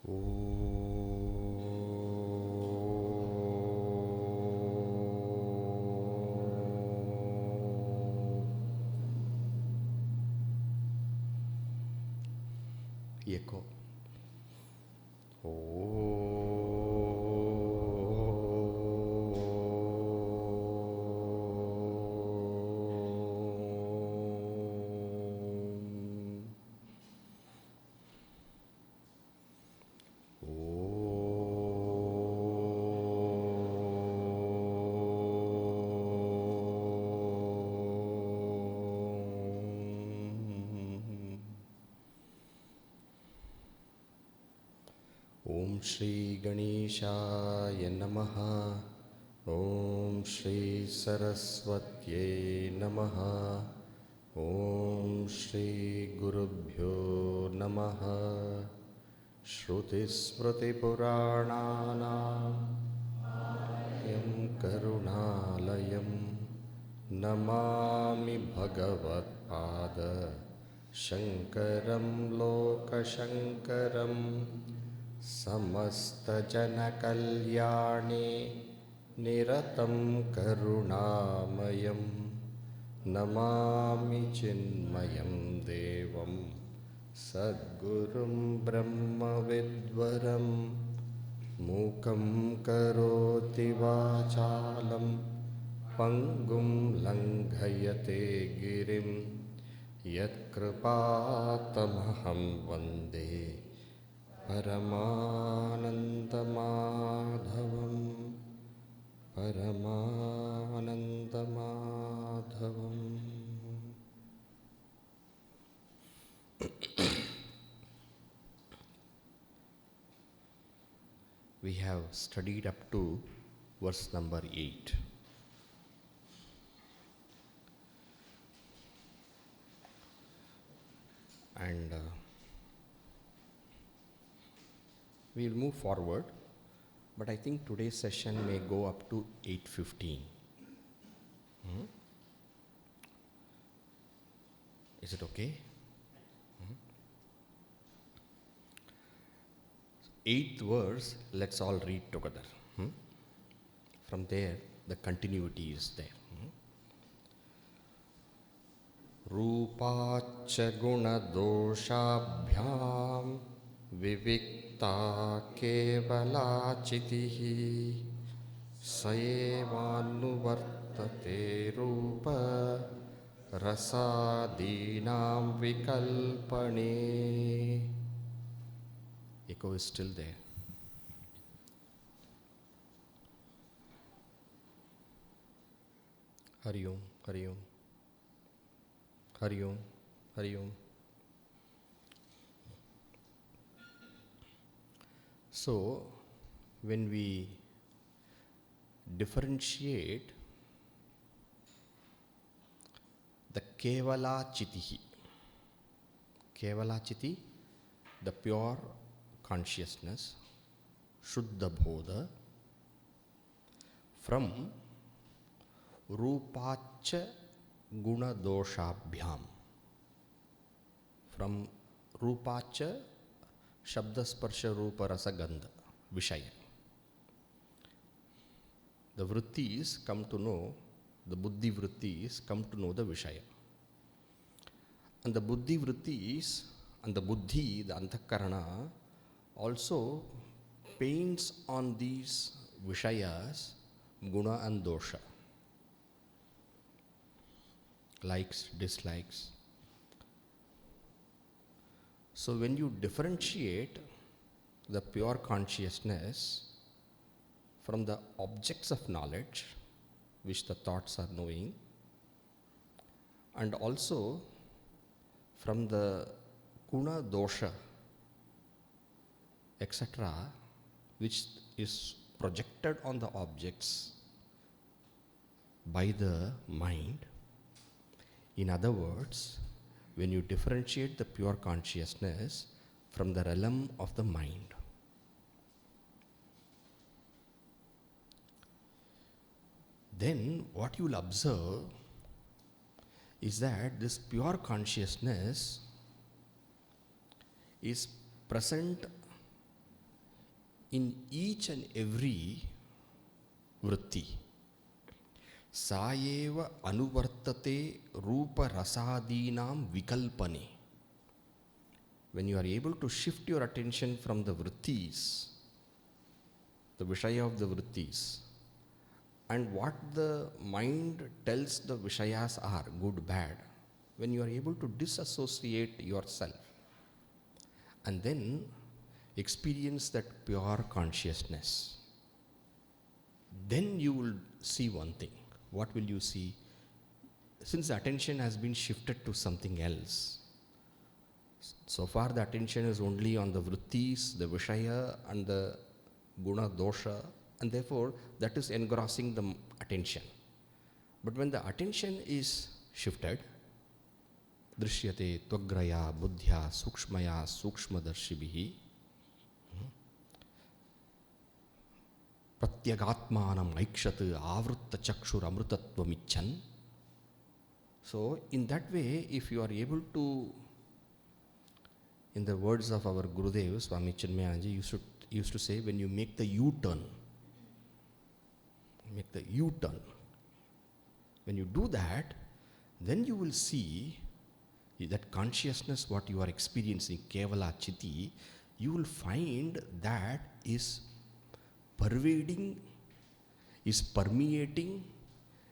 Echo. Om Shri Ganeshaya Namaha. Om Shri Saraswatye Namaha. Om Shri Gurubhyo Namaha. Shruti Smriti Purananam Yam Karunalayam Namami Bhagavat Pada Shankaram Lokashankaram Samasta Janakalyane Niratam Karunamayam Namami Chinmayam Devam Sadgurum Brahma Vidvaram Mukam Karoti Vachalam Pangum Langhayate Girim Yat Kripatamaham Vande Paramanandamadhavam Paramanandamadhavam. We have studied up to verse number 8. And we will move forward, but I think today's session may go up to 8:15. Is it okay? 8th verse, let's all read together. From there, the continuity is there. Rupacha guna doshabhyam vivikta kevala chitihi sayevanuvartate rupa rasadinam vikalpane. Echo is still there. Hari Om, Hari Om, Hari Om, Hari Om. So, when we differentiate the Kevala Chitihi, Kevala Chiti, the pure consciousness, Shuddha Bodha, from Rupacha Guna Doshabhyam, from Rupacha Shabda Sparsha Rupa Rasa Gandha Vishaya. The Vrittis come to know, the Buddhi Vrittis come to know the Vishaya. And the Buddhi Vrittis and the Buddhi, the Antakarana, also paints on these Vishayas, Guna and Dosha. Likes, dislikes. So when you differentiate the pure consciousness from the objects of knowledge, which the thoughts are knowing, and also from the guna, dosha, etc., which is projected on the objects by the mind. In other words, when you differentiate the pure consciousness from the realm of the mind, then what you will observe is that this pure consciousness is present in each and every vritti, Sayeva anuvartate rupa rasadinam vikalpane. When you are able to shift your attention from the vrittis, the Vishaya of the vrittis, and what the mind tells the Vishayas are, good, bad, when you are able to disassociate yourself and then experience that pure consciousness, then you will see one thing. What will you see? Since the attention has been shifted to something else, so far the attention is only on the vrittis, the Vishaya and the guna dosha, and therefore that is engrossing the attention. But when the attention is shifted, drishyate tvagraya buddhya sukshmaya sukshmadarshibihi pratyagatmanam aikshat avritta chakshur amrutatvamichan. So in that way, if you are able to, in the words of our Gurudev, Swami Chinmayanji used to say, when you make the U-turn, when you do that, then you will see that consciousness, what you are experiencing, Kevala Chiti, you will find that is pervading, is permeating,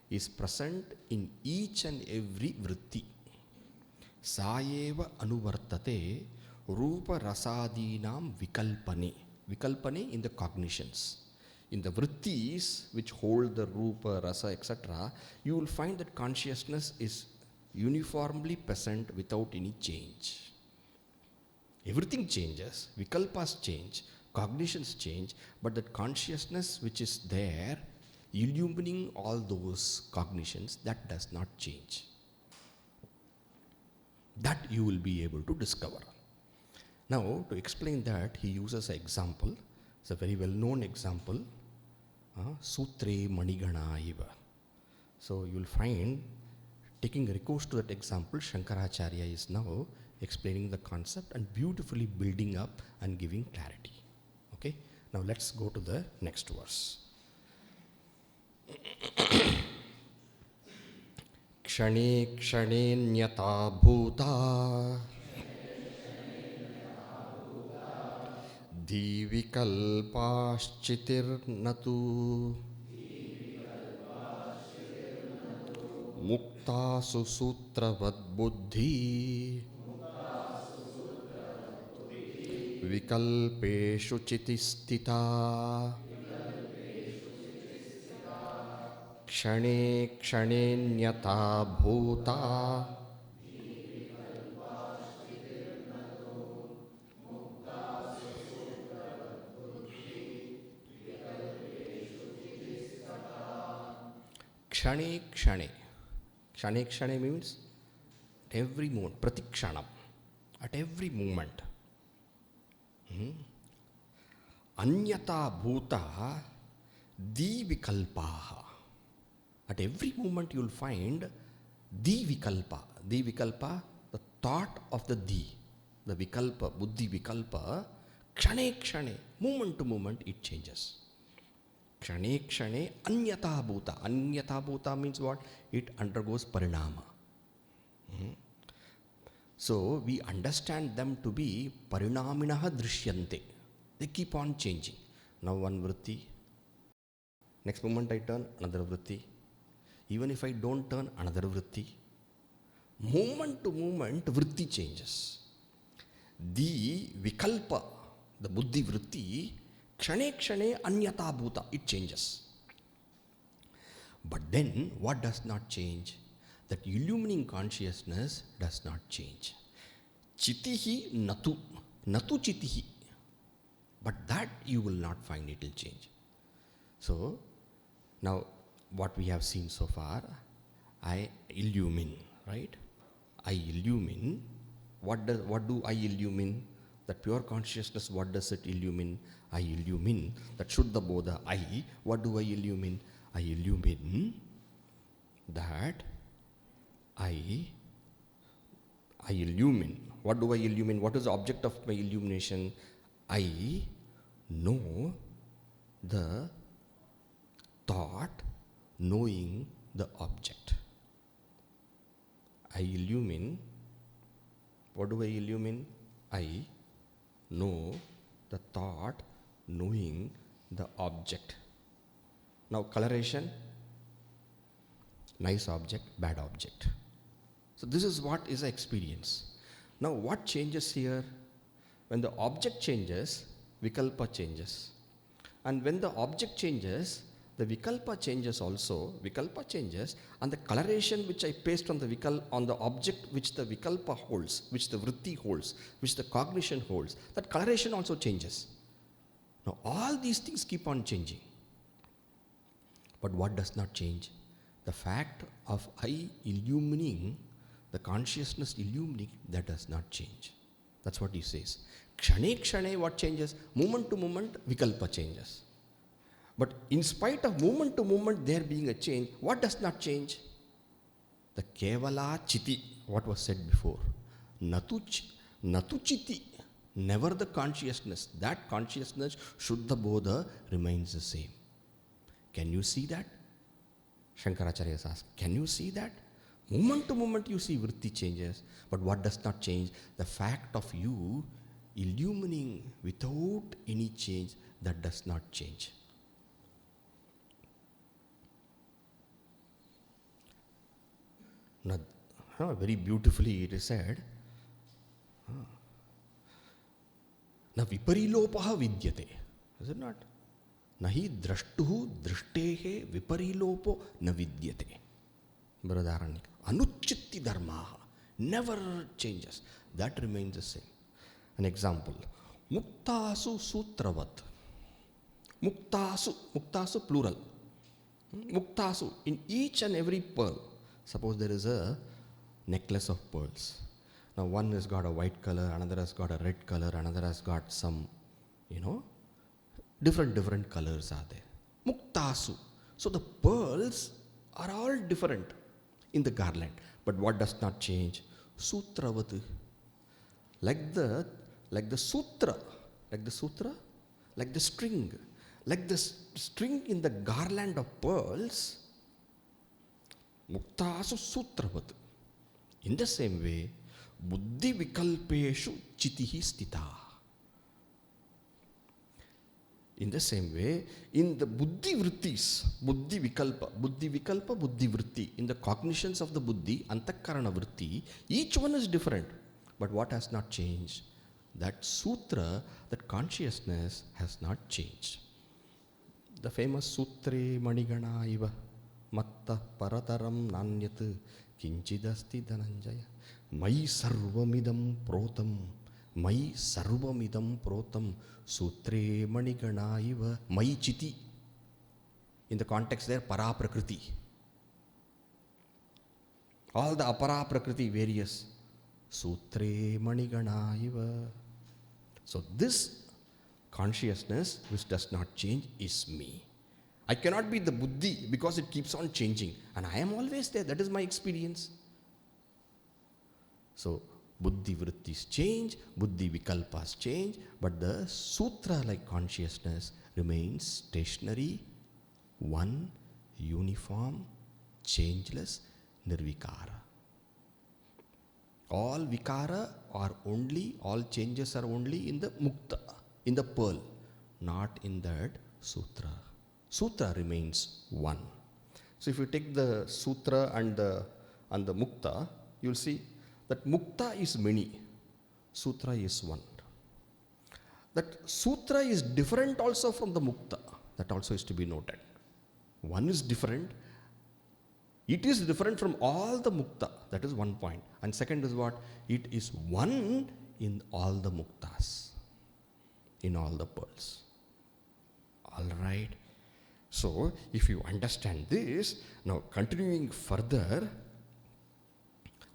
is present in each and every vritti. Sayeva anuvartate rupa rasadinam vikalpane. Vikalpane in the cognitions. In the vrittis which hold the rupa, rasa, etc., you will find that consciousness is uniformly present without any change. Everything changes, vikalpas change, cognitions change, but that consciousness which is there, illumining all those cognitions, that does not change. That you will be able to discover. Now, to explain that, he uses an example. It's a very well-known example. Sutre manigana iva. So you will find, taking recourse to that example, Shankaracharya is now explaining the concept and beautifully building up and giving clarity. Okay? Now let's go to the next verse. Kshane kshane nyata bhuta Divikalpaschitir natu Mukta susutravad buddhi Vikalpeshu chitistita Kshane kshane nyata bhuta Kshane kshane. Kshane kshane means every moment, pratikshanam, at every moment. Anyata bhuta divikalpaha. At every moment you will find divikalpa. Divikalpa, the thought of the di, the vikalpa, buddhi vikalpa, kshane kshane, moment to moment it changes. Kshane kshane anyata bhuta. Anyata bhuta means what? It undergoes parinama. So we understand them to be parinaminaha drishyante. They keep on changing. Now one vritti, next moment I turn, another vritti. Even if I don't turn, another vritti. Moment to moment, vritti changes. The vikalpa, the buddhi vritti, kshane kshane anyata bhuta, it changes. But then, what does not change? That illumining consciousness does not change. Chitihi natu, natu chitihi. But that you will not find it will change. So, now what we have seen so far, I illumine, right? I illumine. What do I illumine? That pure consciousness, what does it illumine? I illumine. That Shuddha Bodha, I. What do I illumine? I illumine that I illumine. What do I illumine? What is the object of my illumination? I know the thought knowing the object. I illumine. What do I illumine? I know the thought knowing the object. Now coloration, nice object, bad object. So this is what is the experience. Now what changes here? When the object changes, vikalpa changes. And when the object changes, the vikalpa changes also. Vikalpa changes, and the coloration which I paste on the object which the vikalpa holds, which the vritti holds, which the cognition holds, that coloration also changes. Now all these things keep on changing. But what does not change? The fact of I illumining, the consciousness illumining, that does not change. That's what he says. Kshane kshane, what changes? Moment to moment, vikalpa changes. But in spite of moment to moment there being a change, what does not change? The kevala chiti, what was said before. Natu chiti, never the consciousness. That consciousness, Shuddha Bodha, remains the same. Can you see that? Shankaracharya asks, can you see that? Moment to moment you see vritti changes, but what does not change? The fact of you illumining without any change, that does not change. Now, very beautifully it is said, na viparilopaha vidyate. Is it not? Nahi drashtuhu drashtehe viparilopo na vidyate. Bradharanyaka. Anuchitti dharmaha. Never changes. That remains the same. An example. Muktasu sutravat. Muktasu plural. Muktasu, in each and every pearl. Suppose there is a necklace of pearls. Now one has got a white color, another has got a red color, another has got some, different colors are there. Muktasu. So the pearls are all different in the garland. But what does not change? Sutravatu. Like the sutra, like the string in the garland of pearls, muktasu sutravat. In the same way, buddhi vikalpeshu chitihi stita. In the same way, in the buddhi vrittis, buddhi vikalpa, buddhi vritti, in the cognitions of the buddhi, antakarana vritti, each one is different. But what has not changed? That sutra, that consciousness has not changed. The famous Sutre Manigana iva matta parataram nanyat kinchidasti dhananjaya mai sarvamidam protam Sutre Manigana iva mai chiti. In the context there, para prakriti. All the apara prakriti various. Sutre Manigana iva. So this consciousness which does not change is me. I cannot be the buddhi because it keeps on changing. And I am always there. That is my experience. So buddhi vrittis change, buddhi vikalpas change, but the sutra-like consciousness remains stationary, one, uniform, changeless, nirvikara. All vikara are only, all changes are only in the mukta, in the pearl, not in that sutra. Sutra remains one. So if you take the sutra and the mukta, you will see that mukta is many, sutra is one. That sutra is different also from the mukta. That also is to be noted. One is different. It is different from all the mukta. That is one point. And second is what? It is one in all the muktas, in all the pearls. All right. So, if you understand this, now continuing further,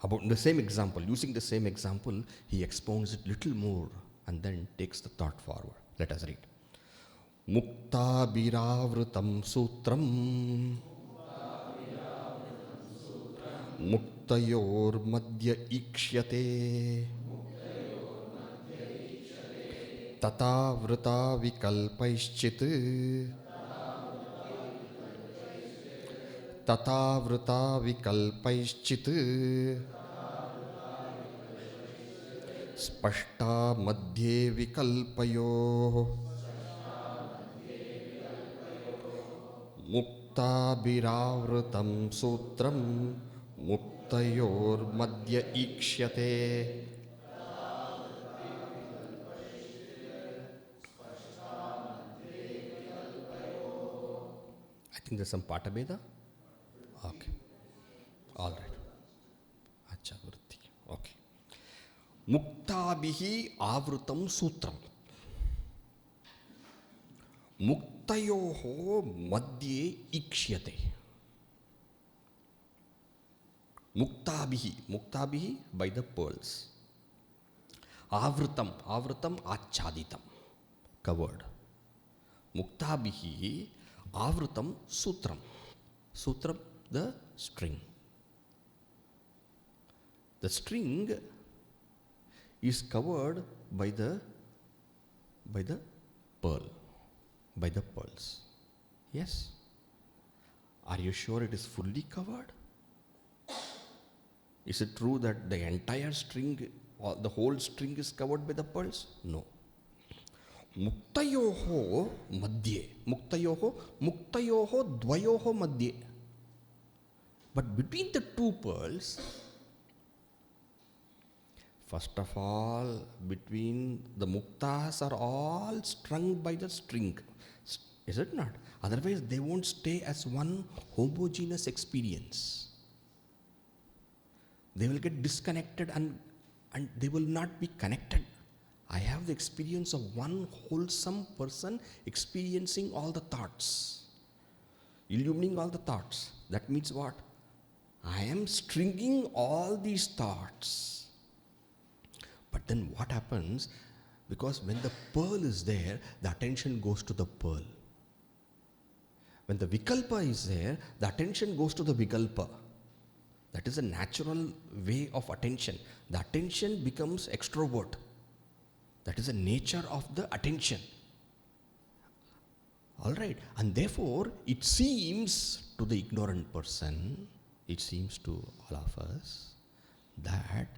about the same example, using the same example, he expounds it little more and then takes the thought forward. Let us read. Mukta biravrutam sutram Muktayor madhya ikshyate तथा वृता विकल्पैश्चित् तथा वृता विकल्पैश्चित् स्पष्टा मध्ये विकल्पयोः मुक्ताभिरावृतं सूत्रं मुक्तयोर्मध्ये ईक्ष्यते. I think there's some Patabheda. Okay. All right. Acha Vritti. Okay. Muktabhihi avrutam sutram. Muktayoho madhye ikshyate. Muktabhihi by the pearls. Avrutam achaditam, covered. Muktabhihi avrutam sutram. Sutram, the string. The string is covered by the pearl, by the pearls. Yes? Are you sure it is fully covered? Is it true that the entire string, or the whole string is covered by the pearls? No. Muktayoho madhye. Muktayoho dvayoho madhye. But between the two pearls, first of all, between the muktas are all strung by the string. Is it not? Otherwise, they won't stay as one homogeneous experience. They will get disconnected and they will not be connected. I have the experience of one wholesome person experiencing all the thoughts, illumining all the thoughts. That means what? I am stringing all these thoughts. But then what happens? Because when the pearl is there, the attention goes to the pearl. When the vikalpa is there, the attention goes to the vikalpa. That is a natural way of attention. The attention becomes extrovert. That is the nature of the attention. All right. And therefore, it seems to the ignorant person, it seems to all of us, that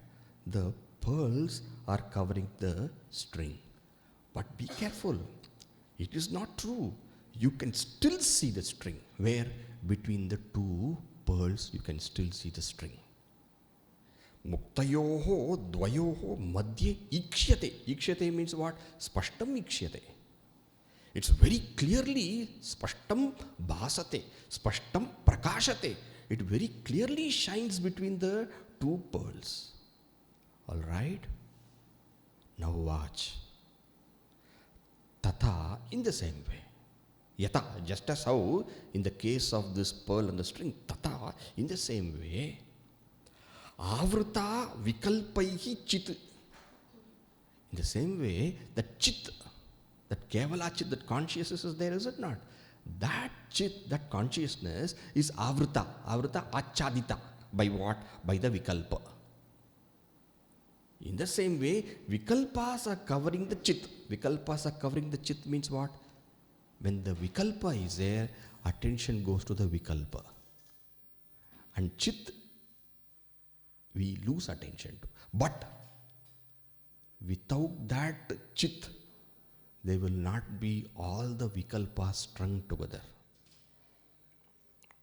the pearls are covering the string. But be careful. It is not true. You can still see the string. Where? Between the two pearls, you can still see the string. Muktayoho dvayoho madhye ikshyate. Ikshyate means what? Spashtam ikshyate. It's very clearly spashtam bhasate. Spashtam prakashate. It very clearly shines between the two pearls. All right? Now watch. Tata, in the same way. Yata, just as how in the case of this pearl and the string, tata, in the same way, avrita vikalpaihi chit. In the same way, that chit, that kevala chit, that consciousness is there, is it not? That chit, that consciousness is avrita achadita. By what? By the vikalpa. In the same way, vikalpas are covering the chit. Vikalpas are covering the chit means what? When the vikalpa is there, attention goes to the vikalpa. And chit, we lose attention to. But without that chit, there will not be all the vikalpas strung together.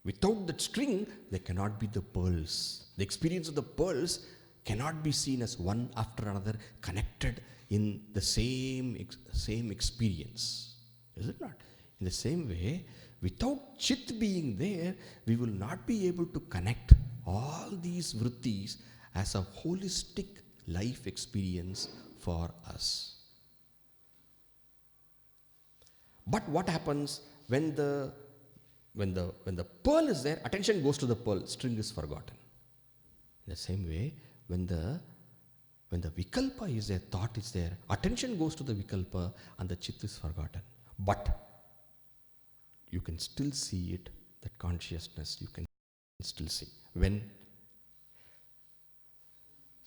Without that string, there cannot be the pearls. The experience of the pearls cannot be seen as one after another connected in the same experience. Is it not? In the same way, without chit being there, we will not be able to connect all these vrittis as a holistic life experience for us. But what happens when the pearl is there, attention goes to the pearl, string is forgotten. In the same way, when the vikalpa is there, thought is there, attention goes to the vikalpa and the chit is forgotten. But you can still see it, that consciousness, you can still see. When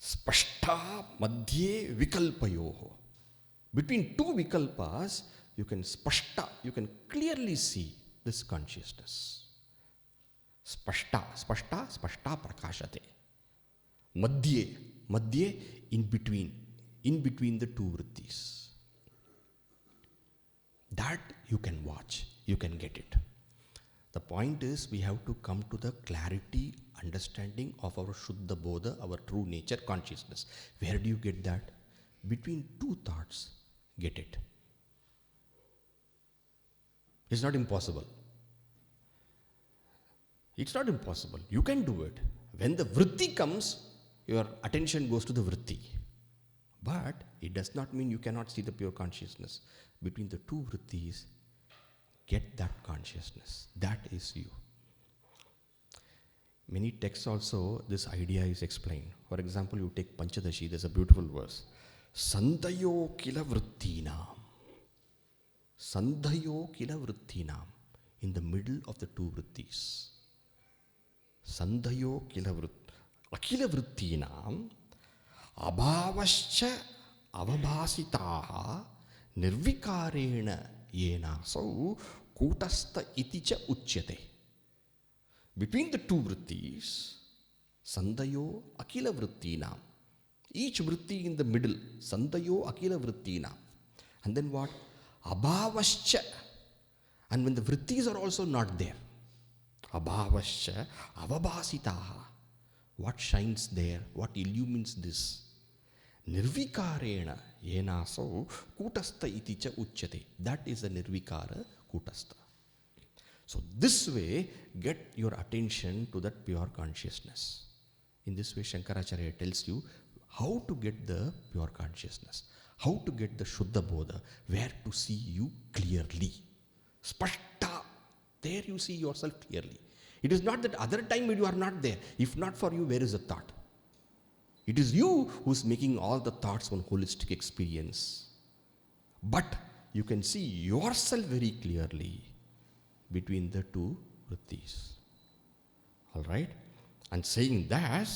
spashta madhye vikalpayoho. Between two vikalpas, you can clearly see this consciousness. Spashta prakashate. Madhye, in between the two vrittis. That you can watch, you can get it. The point is, we have to come to the clarity, understanding of our Shuddha Bodha, our true nature, consciousness. Where do you get that? Between two thoughts, get it. It's not impossible. It's not impossible. You can do it. When the vritti comes, your attention goes to the vritti. But it does not mean you cannot see the pure consciousness. Between the two vrittis, get that consciousness. That is you. Many texts also, this idea is explained. For example, you take Panchadashi, there's a beautiful verse. Sandhayo kila vrittinam. Sandhayo kila vrittinam. In the middle of the two vrittis. Sandhayo akila vrittinam. Abhavascha avabhasitaha nirvikarena yenasau kutastha iticha uchyate. Between the two vrittis, Sandhayo akila vrittinam. Each vritti in the middle, Sandhayo akila vrittinam. And then what? Abhavascha. And when the vrittis are also not there, Abhavascha avabhasitaha. What shines there? What illumines this? Nirvikarena yenasau kutastha iticha uchyate. That is the nirvikara kutastha. So this way, get your attention to that pure consciousness. In this way, Shankaracharya tells you how to get the pure consciousness, how to get the Shuddha Bodha, where to see you clearly. Spashta. There you see yourself clearly. It is not that other time you are not there. If not for you, where is the thought? It is you who is making all the thoughts one holistic experience. But you can see yourself very clearly between the two vrittis. Alright? And saying that,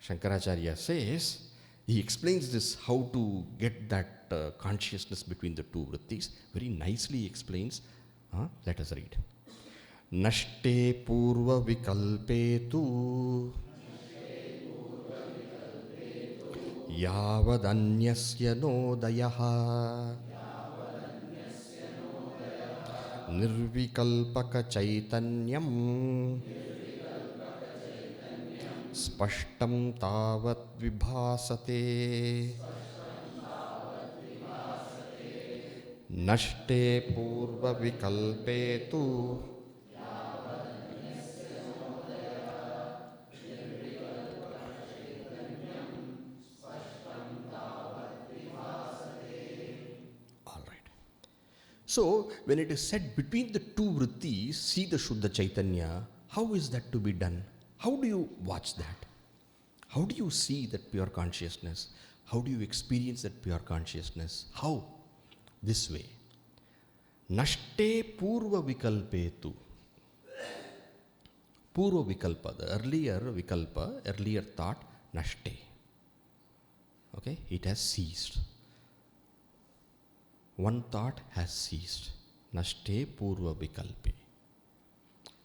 Shankaracharya says, he explains this, how to get that consciousness between the two vrittis. Very nicely explains. Let us read. Nashte purva vikalpe tu yavadanyasya nodayaha nirvikalpaka chaitanyam spashtam tavat vibhasate. Nashte purva vikalpe tu So, when it is said between the two vrittis, see the Shuddha Chaitanya, how is that to be done? How do you watch that? How do you see that pure consciousness? How do you experience that pure consciousness? How? This way. Nashte purva vikalpetu. Purva vikalpa, the earlier vikalpa, earlier thought, nashte. Okay, it has ceased. One thought has ceased. Nashte purva vikalpe.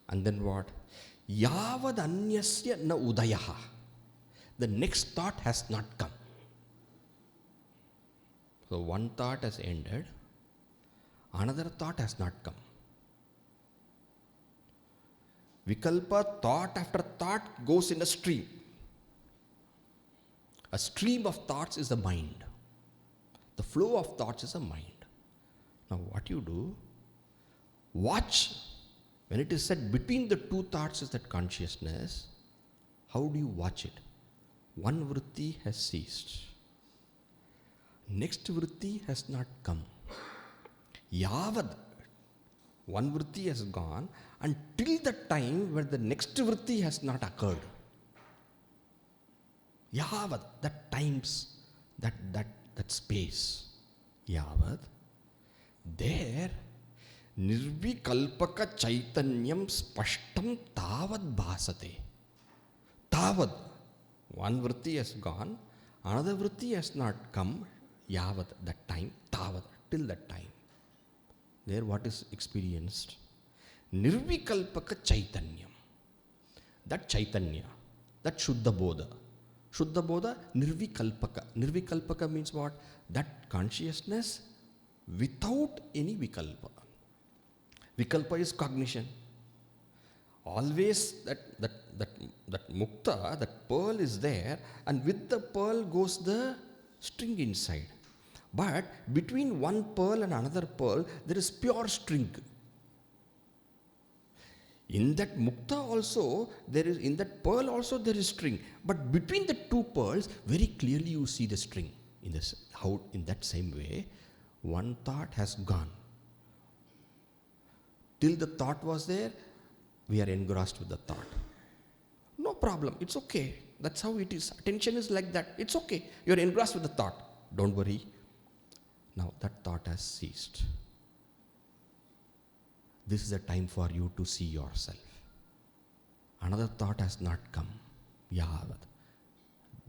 And then what? Yavad anyasya na udayaha. The next thought has not come. So one thought has ended. Another thought has not come. Vikalpa, thought after thought, goes in a stream. A stream of thoughts is the mind. The flow of thoughts is a mind. Now what you do, watch. When it is said between the two thoughts is that consciousness, how do you watch it? One vritti has ceased. Next vritti has not come. Yavad, one vritti has gone until the time where the next vritti has not occurred. Yavad, that times, that space. Yavad, there, nirvikalpaka chaitanyam spashtam tavad bhasate. Tavad, one vritti has gone, another vritti has not come. Yavat, that time, tavat, till that time. There what is experienced? Nirvikalpaka Chaitanyam. That Chaitanya, that Shuddha Bodha. Shuddha Bodha, Nirvikalpaka. Nirvikalpaka means what? That consciousness without any Vikalpa. Vikalpa is cognition. Always that mukta, that pearl is there, and with the pearl goes the string inside. But between one pearl and another pearl, there is pure string. In that mukta also, in that pearl also there is string. But between the two pearls, very clearly you see the string. In that same way, one thought has gone. Till the thought was there, we are engrossed with the thought. No problem, it's okay. That's how it is. Attention is like that. It's okay. You're engrossed with the thought. Don't worry. Now that thought has ceased. This is a time for you to see yourself. Another thought has not come. Yavat.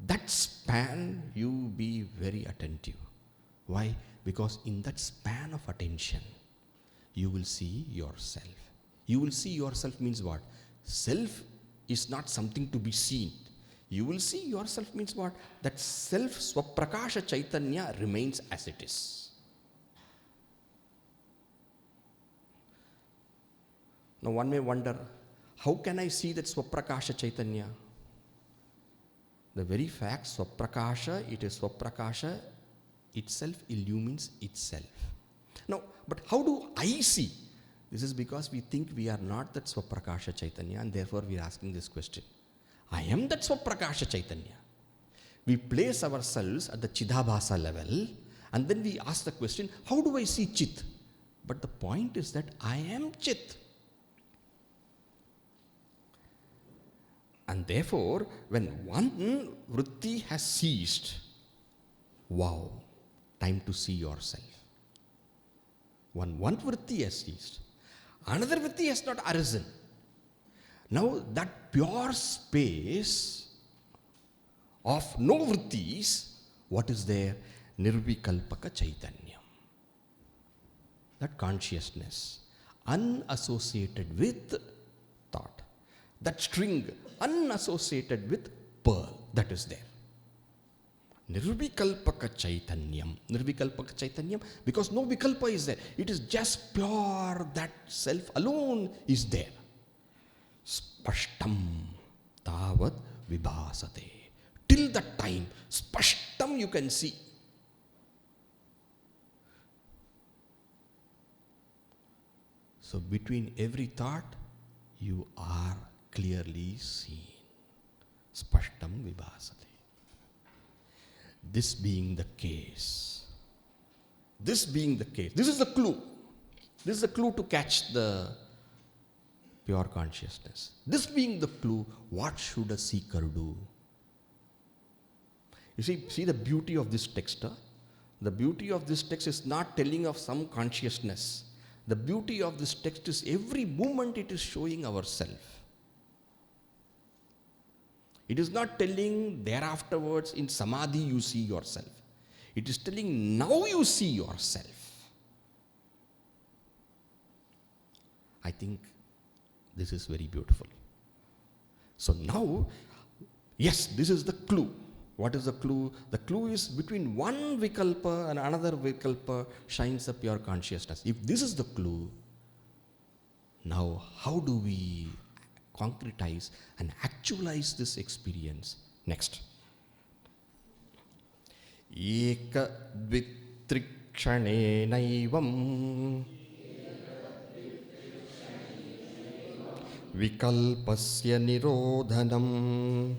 That span, you be very attentive. Why? Because in that span of attention, you will see yourself. You will see yourself means what? Self is not something to be seen. You will see yourself means what? That self, Swaprakasha Chaitanya, remains as it is. Now one may wonder, how can I see that Swaprakasha Chaitanya? The very fact, Swaprakasha, it is Swaprakasha, itself illumines itself. Now, but how do I see? This is because we think we are not that Swaprakasha Chaitanya, and therefore we are asking this question. I am that Swaprakasha Chaitanya. We place ourselves at the Chidabhasa level, and then we ask the question, how do I see Chit? But the point is that I am Chit. And therefore, when one vritti has ceased, wow, time to see yourself. One vritti has ceased. Another vritti has not arisen. Now that pure space of no vrittis, what is there? Nirvikalpaka Chaitanyam. That consciousness, unassociated with thought. That string, unassociated with pearl, that is there. Nirvikalpaka Chaitanyam. Nirvikalpaka Chaitanyam, because no vikalpa is there. It is just pure, that self alone is there. Spashtam tavat vibhasate. Till that time, spashtam you can see. So between every thought, you are clearly seen. Spashtam vibhasate. This being the case, this is the clue. This is the clue to catch the pure consciousness. This being the clue, what should a seeker do? You see the beauty of this text. Huh? The beauty of this text is not telling of some consciousness. The beauty of this text is every moment it is showing ourselves. It is not telling thereafterwards in samadhi you see yourself. It is telling now you see yourself. I think this is very beautiful. So now, yes, this is the clue. What is the clue? The clue is between one vikalpa and another vikalpa shines a pure consciousness. If this is the clue, now how do we concretize and actualize this experience? Next. Eka dvitrikshane naivam vikalpasya nirodhanam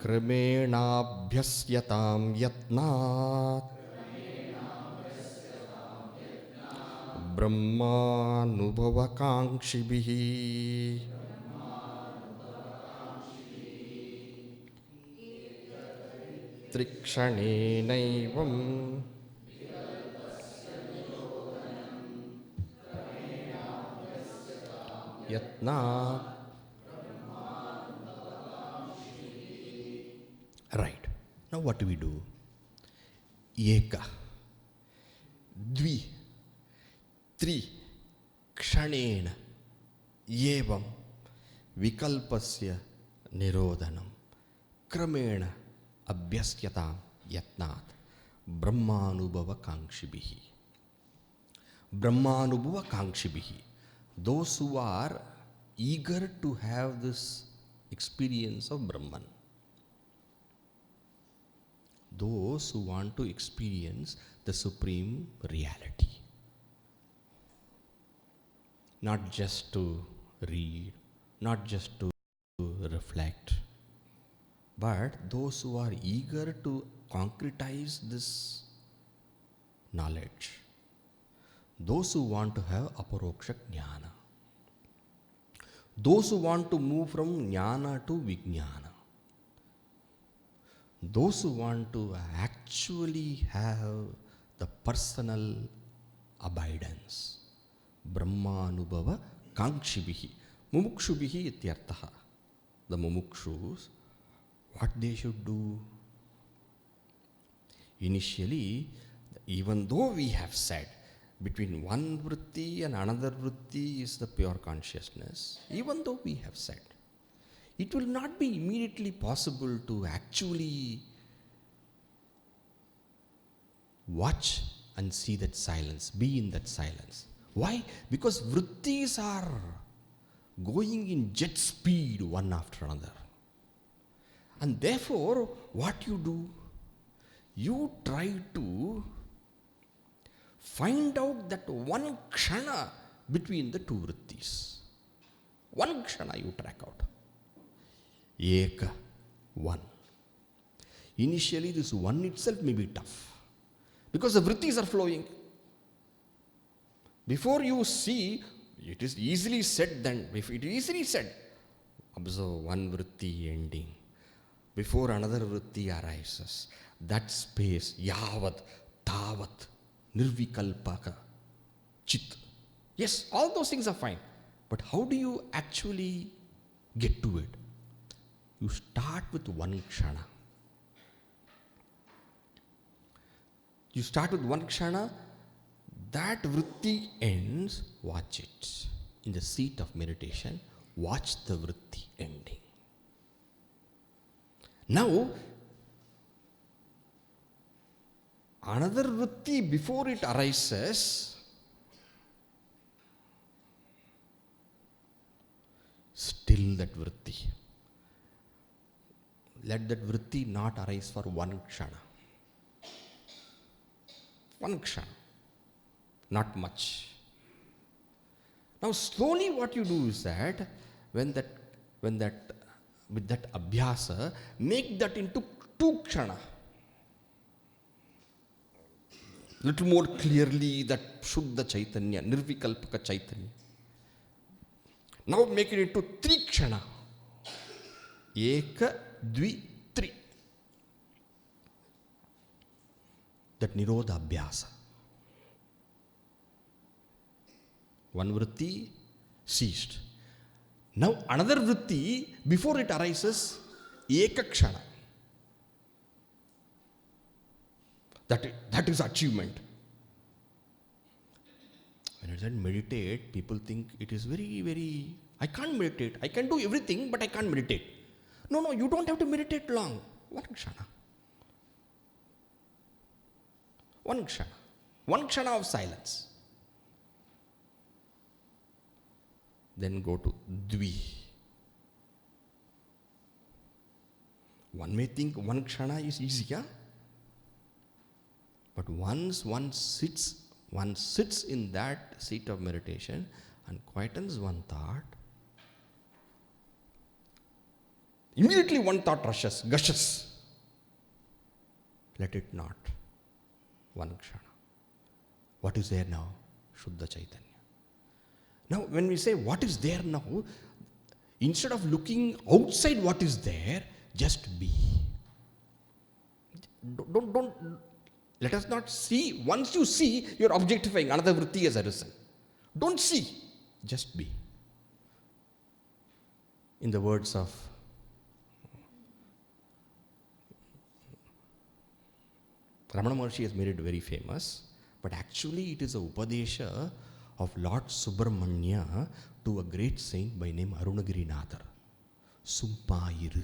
kramenabhyasyatam yatnat brahmanubhavakankshibihi. Trikshane naivam yatnat. Right. Now what do we do? Eka, Dvi, Tri, Kshanena, Yevam, Vikalpasya, Nirodhanam, Kramena, Abhyasyatam, Yatnat, Brahmanubhava Kangshibihi. Brahmanubhava Kangshibihi. Those who are eager to have this experience of Brahman. Those who want to experience the supreme reality. Not just to read, not just to reflect, but those who are eager to concretize this knowledge. Those who want to have aparoksha jnana. Those who want to move from jnana to vijnana. Those who want to actually have the personal abidance. Brahmanubhava kangshibihi. Mumukshubihi ityartaha. The mumukshus, what they should do? Initially, even though we have said between one vritti and another vritti is the pure consciousness, even though we have said, it will not be immediately possible to actually watch and see that silence, be in that silence. Why? Because vrittis are going in jet speed one after another. And therefore, what you do? You try to find out that one kshana between the two vrittis. One kshana you track out. Eka, one. Initially, this one itself may be tough because the vrittis are flowing. Before you see, it is easily said then, if it is easily said, observe one vritti ending. Before another vritti arises, that space, yavat, tavat, nirvikalpaka, chit. Yes, all those things are fine. But how do you actually get to it? You start with one kshana. You start with one kshana, that vritti ends, watch it. In the seat of meditation, watch the vritti ending. Now, another vritti before it arises, still that vritti. Let that vritti not arise for one kshana. One kshana. Not much. Now slowly what you do is that with that abhyasa, make that into two kshana. Little more clearly that Shuddha Chaitanya, Nirvikalpaka Chaitanya. Now make it into three kshana. Eka, Dvi, Tri. That Nirodha Abhyasa. One vritti ceased. Now another vritti, before it arises, Eka kshana. That is achievement. When I said meditate, people think it is very, very, I can't meditate. I can do everything, but I can't meditate. No, you don't have to meditate long. One kshana. One kshana. One kshana of silence. Then go to Dvi. One may think one kshana is easy, yeah? But once one sits in that seat of meditation and quietens one thought, immediately one thought gushes. Let it not. One kshana. What is there now? Shuddha Chaitanya. Now, when we say what is there now, instead of looking outside what is there, just be. Don't let us not see. Once you see, you're objectifying. Another vritti has arisen. Don't see. Just be. In the words of Ramana Maharshi has made it very famous, but actually it is a Upadesha of Lord Subramanya to a great saint by name Arunagirinathar. Summayiru.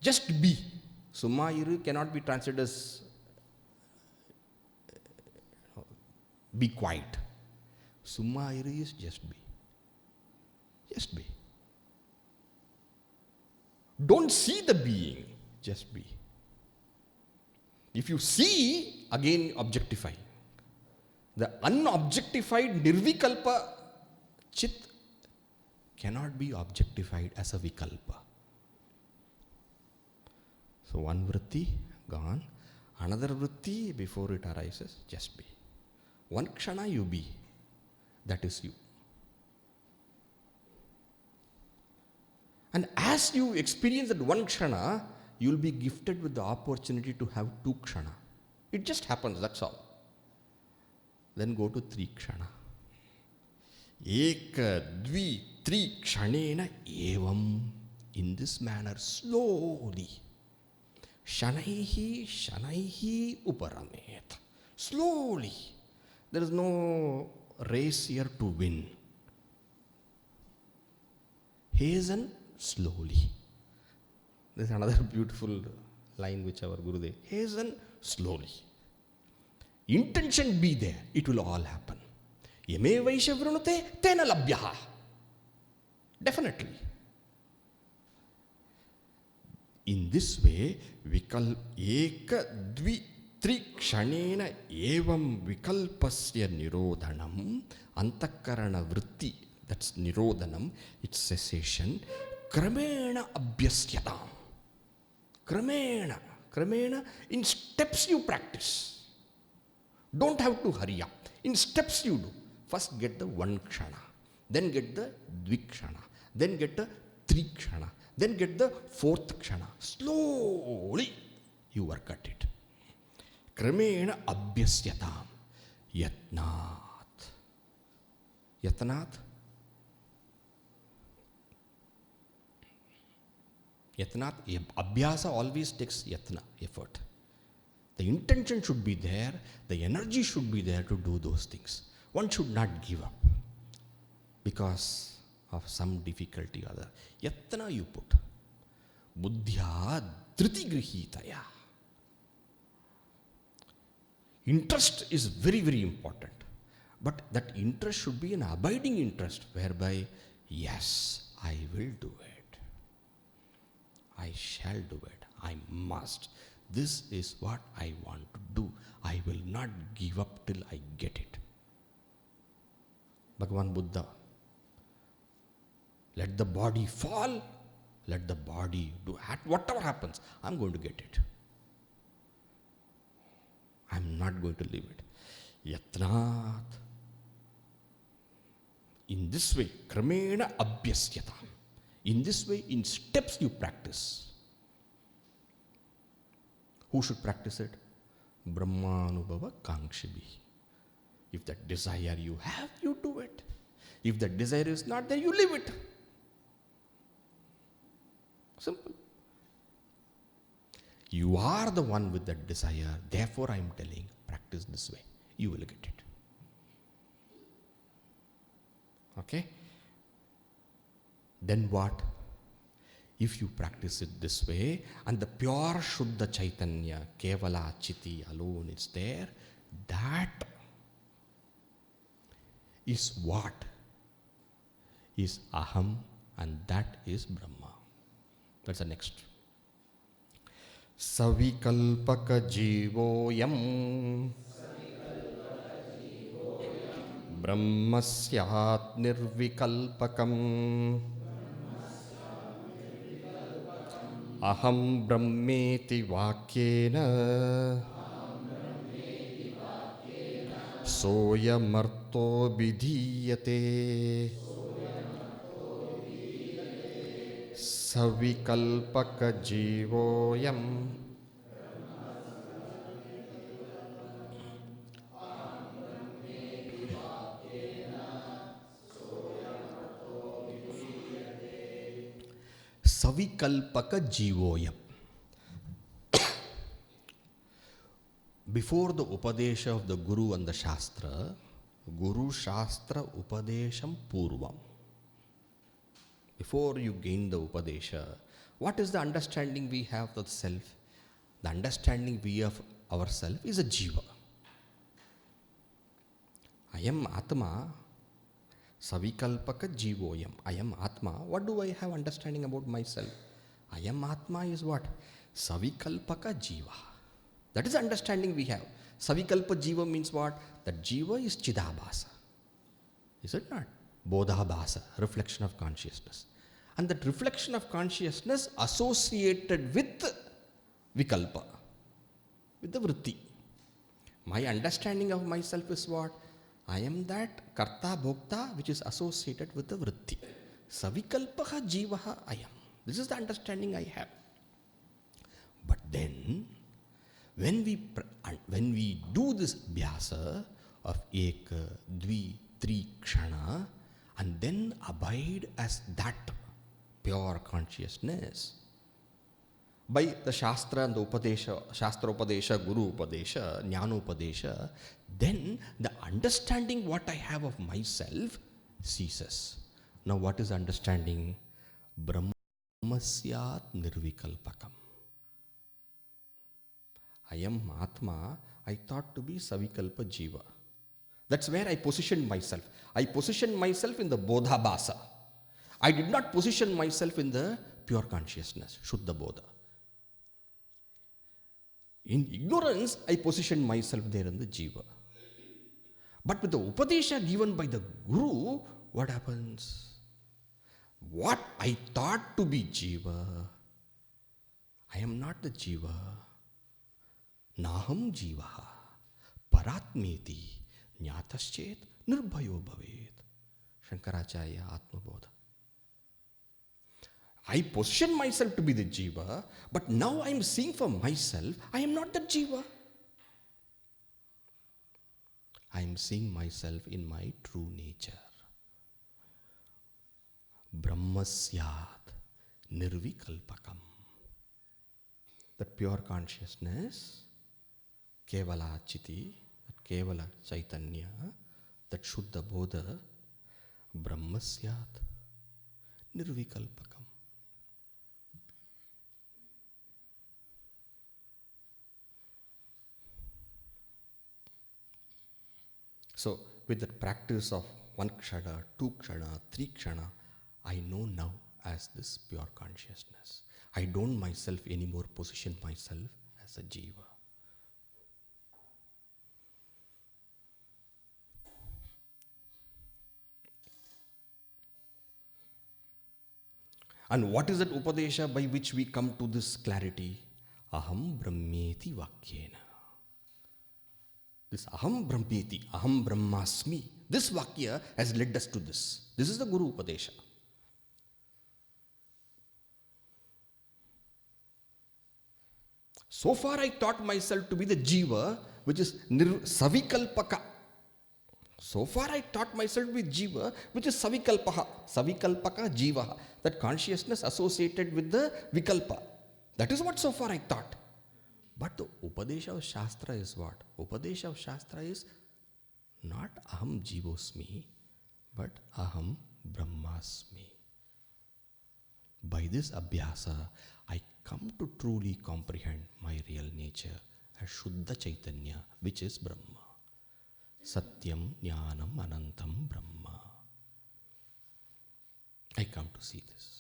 Just be. Summayiru cannot be translated as be quiet. Summayiru is just be. Just be. Don't see the being, just be. If you see, again objectify. The unobjectified nirvikalpa chit cannot be objectified as a vikalpa. So one vritti gone, another vritti before it arises, just be. One kshana you be, that is you. And as you experience that one kshana, you will be gifted with the opportunity to have two kshana. It just happens, that's all. Then go to three kshana. Eka, dvi, tri kshanena evam. In this manner, slowly. Shanaihi, shanaihi uparamet. Slowly. There is no race here to win. Hasten slowly. This is another beautiful line which our Gurudev. Hasten slowly. Intention be there, it will all happen. Yame vaisha vrunute tena labhyaha. Definitely. In this way, vikal eka dvi tri kshanena evam vikalpasya nirodhanam antakarana vritti, that's nirodhanam, it's cessation, kramena abhyasyatam. Kramena, in steps you practice. Don't have to hurry up. In steps you do. First get the one kshana, then get the dvikshana, then get the trikshana, then get the fourth kshana. Slowly you work at it. Kramena abhyasyatam. Yatnat. Yatnat. Yatnat. Abhyasa always takes yatna, effort. The intention should be there, the energy should be there to do those things. One should not give up because of some difficulty or other. Yatna you put. Buddhya dhriti grihitaya. Interest is very, very important. But that interest should be an abiding interest whereby, yes, I will do it. I shall do it. I must. This is what I want to do. I will not give up till I get it. Bhagavan Buddha. Let the body fall. Let the body do whatever happens. I'm going to get it. I'm not going to leave it. Yatnat. In this way, kramena abhyasyata. In this way, in steps you practice. Who should practice it? Brahmanubhava kangshibi. If that desire you have, you do it. If that desire is not there, you leave it. Simple. You are the one with that desire. Therefore, I am telling, practice this way. You will get it. Okay? Then what? If you practice it this way, and the pure Shuddha Chaitanya, Kevala Chiti alone is there, that is what is Aham, and that is Brahma. That's the next. Savikalpaka jivoyam Brahmasyat nirvikalpakam Aham brahmeti vakyena soyamarto vidhiyate savikalpaka jivoyam savikalpaka jivoyam. Before the Upadesha of the Guru and the Shastra, Guru Shastra Upadesham Purvam. Before you gain the Upadesha, what is the understanding we have of the self? The understanding we have ourself is a Jiva. I am Atma, Savikalpaka Jivoyam. I am Atma. What do I have understanding about myself? I am Atma is what? Savikalpaka Jiva. That is the understanding we have. Savikalpa Jiva means what? That Jiva is Chidabhasa. Is it not? Bodhabhasa, reflection of consciousness. And that reflection of consciousness associated with Vikalpa, with the Vritti. My understanding of myself is what? I am that Karta Bhokta which is associated with the Vritti. Savikalpaha Jivaha I am. This is the understanding I have. But then, when we do this abhyasa of Eka, Dvi, Tri, Kshana, and then abide as that pure consciousness, by the Shastra and the Upadesha, Shastra Upadesha, Guru Upadesha, Jnana Upadesha, then the understanding what I have of myself ceases. Now what is understanding? Brahmasyat nirvikalpakam. I am Atma, I thought to be Savikalpa Jiva. That's where I positioned myself. I positioned myself in the Bodhabhasa. I did not position myself in the pure consciousness, Shuddha Bodha. In ignorance, I positioned myself there in the Jiva. But with the Upadesha given by the Guru, what happens? What I thought to be Jiva, I am not the Jiva. Naham Jivaha Paratmeti Nyataschet Nirbhayo Bhavet. Shankaracharya Atmabodha. I position myself to be the Jiva, but now I am seeing for myself, I am not the Jiva. I am seeing myself in my true nature. Brahmasyat Nirvikalpakam. That pure consciousness, Kevala Chiti, that Kevala Chaitanya, that Shuddha Bodha, Brahmasyat Nirvikalpakam. So, with the practice of 1 kshana, 2 kshana, 3 kshana, I know now as this pure consciousness. I don't myself anymore position myself as a Jiva. And what is that Upadesha by which we come to this clarity? Aham Brahmeti Vakyena. This Aham Brahmeti, Aham Brahmasmi, this Vakya has led us to this. This is the Guru Upadesha. So far I taught myself to be the Jiva, which is Savikalpaka. So far I taught myself with Jiva, which is Savikalpaha, Savikalpaka Jiva, that consciousness associated with the Vikalpa. That is what so far I thought. But the Upadesha of Shastra is what? Upadesha of Shastra is not Aham Jivosmi, but Aham Brahmasmi. By this abhyasa, I come to truly comprehend my real nature as Shuddha Chaitanya, which is Brahma. Satyam Jnanam Anantam Brahma. I come to see this.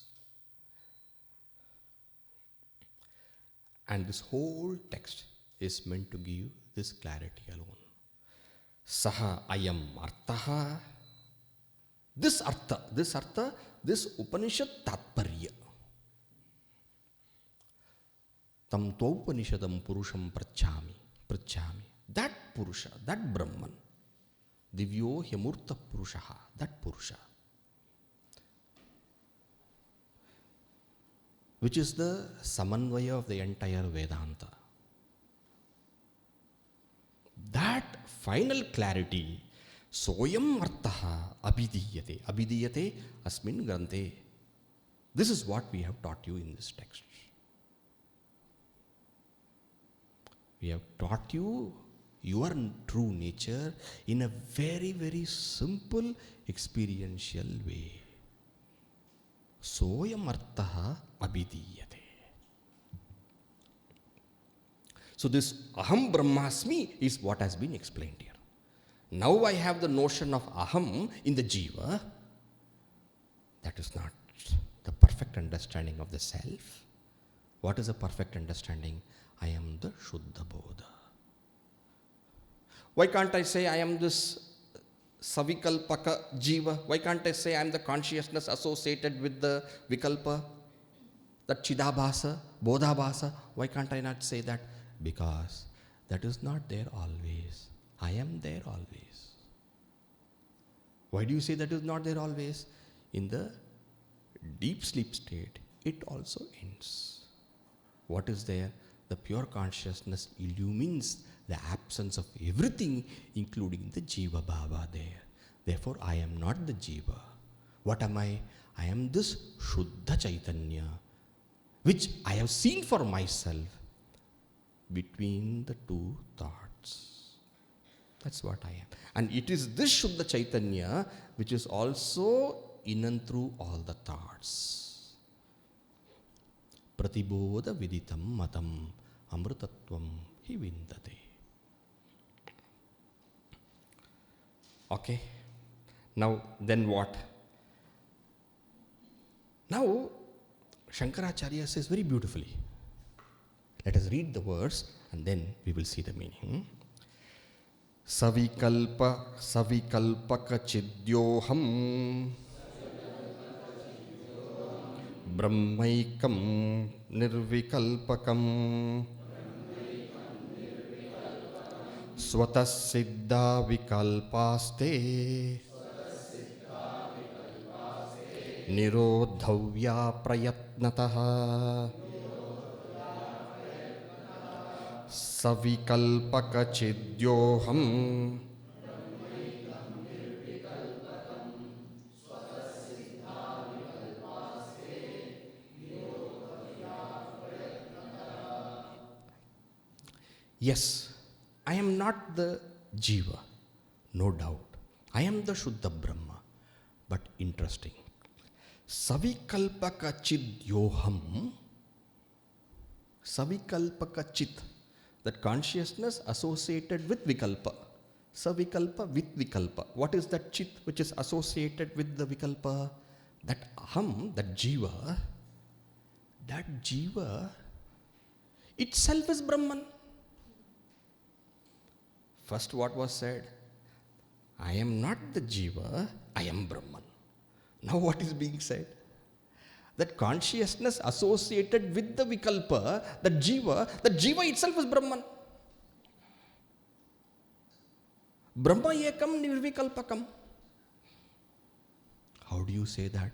And this whole text is meant to give this clarity alone. Saha ayam artaha. This artha, this Upanishad tatparya. Tam Upanishadam Purusham Prachami. That Purusha, that Brahman. Divyo Hyamurta Purushaha, that Purusha. Which is the samanvaya of the entire Vedanta. That final clarity, soyam artaha abhidiyate. Abhidiyate asmin grante. This is what we have taught you in this text. We have taught you your true nature in a very, very simple experiential way. Soyam artaha abhidiyate. So this aham brahmasmi is what has been explained here. Now I have the notion of aham in the jiva. That is not the perfect understanding of the self. What is a perfect understanding? I am the Shuddha Bodha. Why can't I say I am this Savikalpaka Jiva? Why can't I say I am the consciousness associated with the Vikalpa, that Chidabhasa, Bodhabhasa? Why can't I not say that? Because that is not there always. I am there always. Why do you say that is not there always? In the deep sleep state, it also ends. What is there? The pure consciousness illumines the absence of everything, including the Jiva Bhava there. Therefore, I am not the Jiva. What am I? I am this Shuddha Chaitanya, which I have seen for myself between the two thoughts. That's what I am. And it is this Shuddha Chaitanya which is also in and through all the thoughts. Pratibodha viditam matam amrutatvam hi vindate. Okay. Now, then what? Now, Shankaracharya says very beautifully. Let us read the verse and then we will see the meaning. Savikalpa savikalpaka chidyoham brahmaikam nirvikalpakam swatas siddha vikalpaste nirodhavya prayatnataha savikalpaka chidyoham Yes, I am not the Jiva, no doubt. I am the Shuddha Brahma. But interesting. Savikalpaka chidyoham. Savikalpaka chit. That consciousness associated with Vikalpa. Savikalpa with Vikalpa. What is that chit which is associated with the Vikalpa? That aham, that Jiva itself is Brahman. First what was said? I am not the Jiva, I am Brahman. Now what is being said? That consciousness associated with the Vikalpa, that Jiva itself is Brahman. Brahma ekam nirvikalpakam. How do you say that?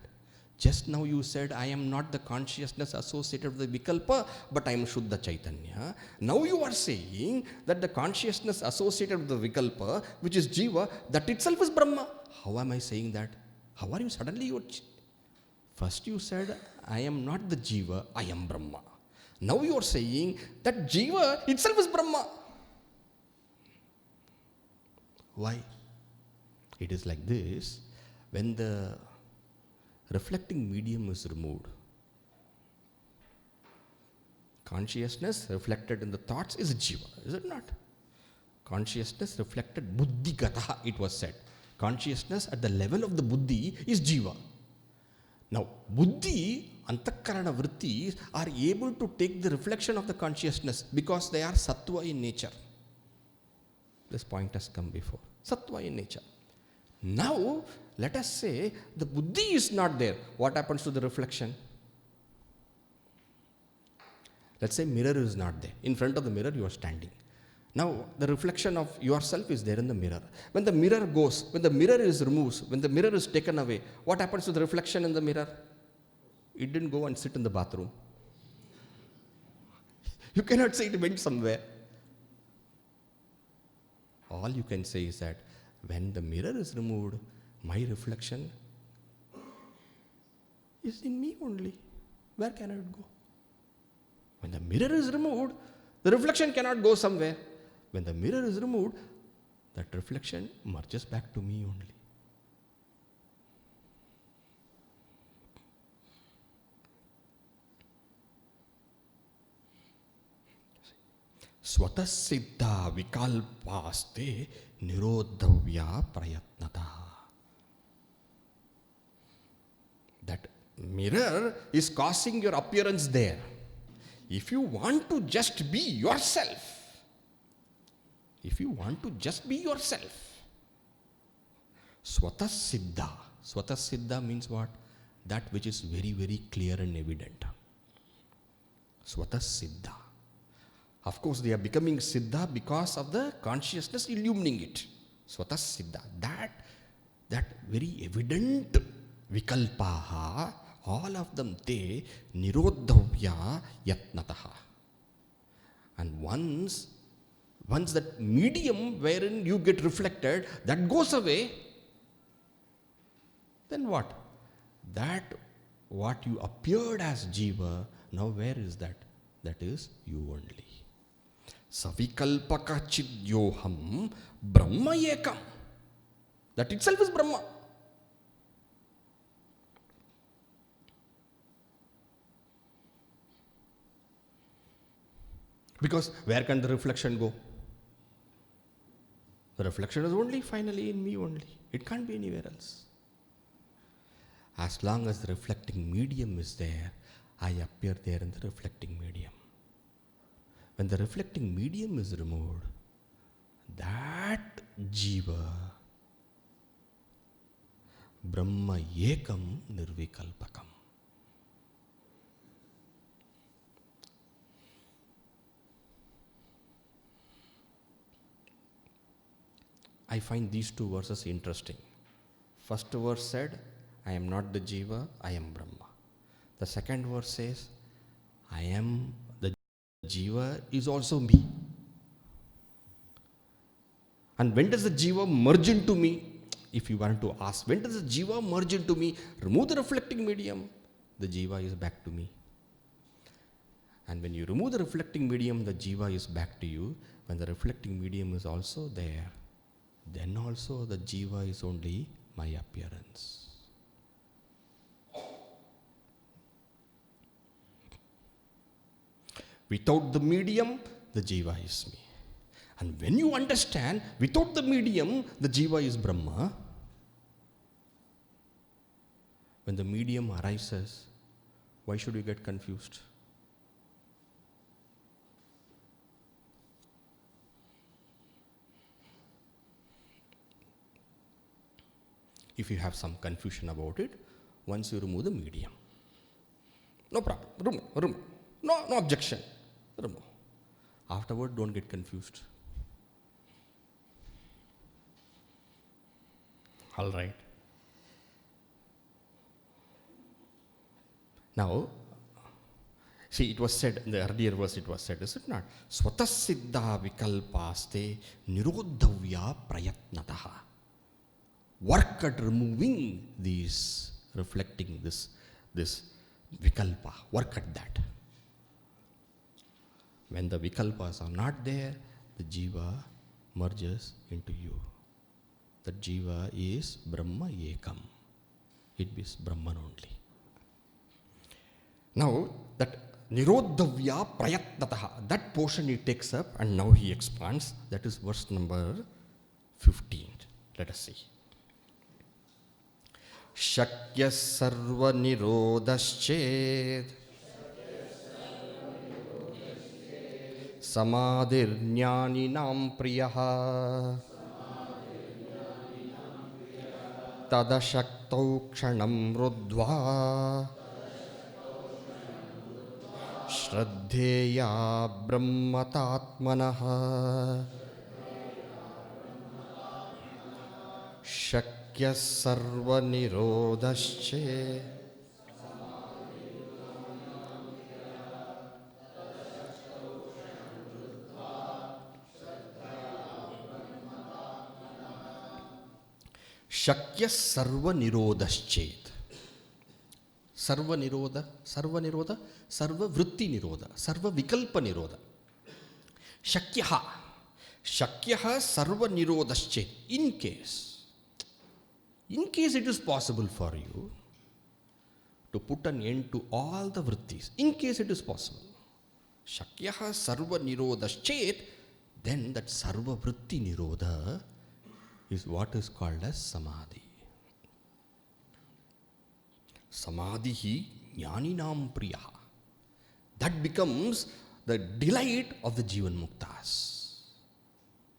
Just now you said, I am not the consciousness associated with the Vikalpa, but I am Shuddha Chaitanya. Now you are saying that the consciousness associated with the Vikalpa, which is Jiva, that itself is Brahma. How am I saying that? How are you suddenly? First you said, I am not the Jiva, I am Brahma. Now you are saying that Jiva itself is Brahma. Why? It is like this. When the reflecting medium is removed, consciousness reflected in the thoughts is Jiva, is it not? Consciousness reflected buddhigataha, it was said. Consciousness at the level of the buddhi is Jiva. Now, buddhi, antakarana vrittis are able to take the reflection of the consciousness because they are sattva in nature. This point has come before. Sattva in nature. Now, let us say the buddhi is not there. What happens to the reflection? Let's say mirror is not there. In front of the mirror you are standing. Now, the reflection of yourself is there in the mirror. When the mirror goes, when the mirror is removed, when the mirror is taken away, what happens to the reflection in the mirror? It didn't go and sit in the bathroom. You cannot say it went somewhere. All you can say is that when the mirror is removed, my reflection is in me only. Where can it go? When the mirror is removed, the reflection cannot go somewhere. When the mirror is removed, that reflection merges back to me only. Swata siddha vikalpaste nirodhavya prayatnata. That mirror is causing your appearance there. If you want to just be yourself, Swata siddha means what? That which is very, very clear and evident. Swata siddha. Of course, they are becoming siddha because of the consciousness illumining it. Swata siddha. That very evident vikalpaha, all of them, te nirodhavya yatnataha. And once that medium wherein you get reflected, that goes away, then what? That what you appeared as jiva, now where is that? That is you only. Savikalpaka chidyoham brahma ekam. That itself is Brahma. Because where can the reflection go? The reflection is only finally in me only. It can't be anywhere else. As long as the reflecting medium is there, I appear there in the reflecting medium. When the reflecting medium is removed, that jiva, Brahma ekam nirvikalpakam. I find these two verses interesting. First verse said, I am not the jiva, I am Brahma. The second verse says, I am the jiva is also me. And when does the jiva merge into me? If you want to ask, when does the jiva merge into me? Remove the reflecting medium, the jiva is back to me. And when you remove the reflecting medium, the jiva is back to you. When the reflecting medium is also there, then also the jiva is only my appearance. Without the medium, the jiva is me. And when you understand, without the medium, the jiva is Brahma, when the medium arises, why should you get confused? If you have some confusion about it, once you remove the medium, no problem, remove. No objection, remove. Afterward, don't get confused. All right. Now, see, it was said in the earlier verse, it was said, is it not? Swatasiddha vikalpaste nirodhavya prayatnataha. Work at removing these, reflecting this vikalpa. Work at that. When the vikalpas are not there, the jiva merges into you. The jiva is Brahma ekam. It is Brahman only. Now, that nirodhavya prayatnataha, that portion he takes up and now he expands. That is verse number 15. Let us see. Shakya sarva nirodhaschet samadhir jnaninam priyaha tadashaktau kshanam ruddhva shraddheya brahmatatmanaha Shakya sarva nirodhasche Shakya sarva nirodhaschet. Sarva nirodha, sarva vritti nirodha, sarva vikalpa nirodha. Shakyaha. Shakyaha sarva nirodhaschet. In case it is possible for you to put an end to all the vrittis, in case it is possible, Shakyaha sarva nirodhaschet, then that sarva vritti nirodha is what is called as samadhi. Samadhihi jnaninam priyaha. That becomes the delight of the Jivan Muktas.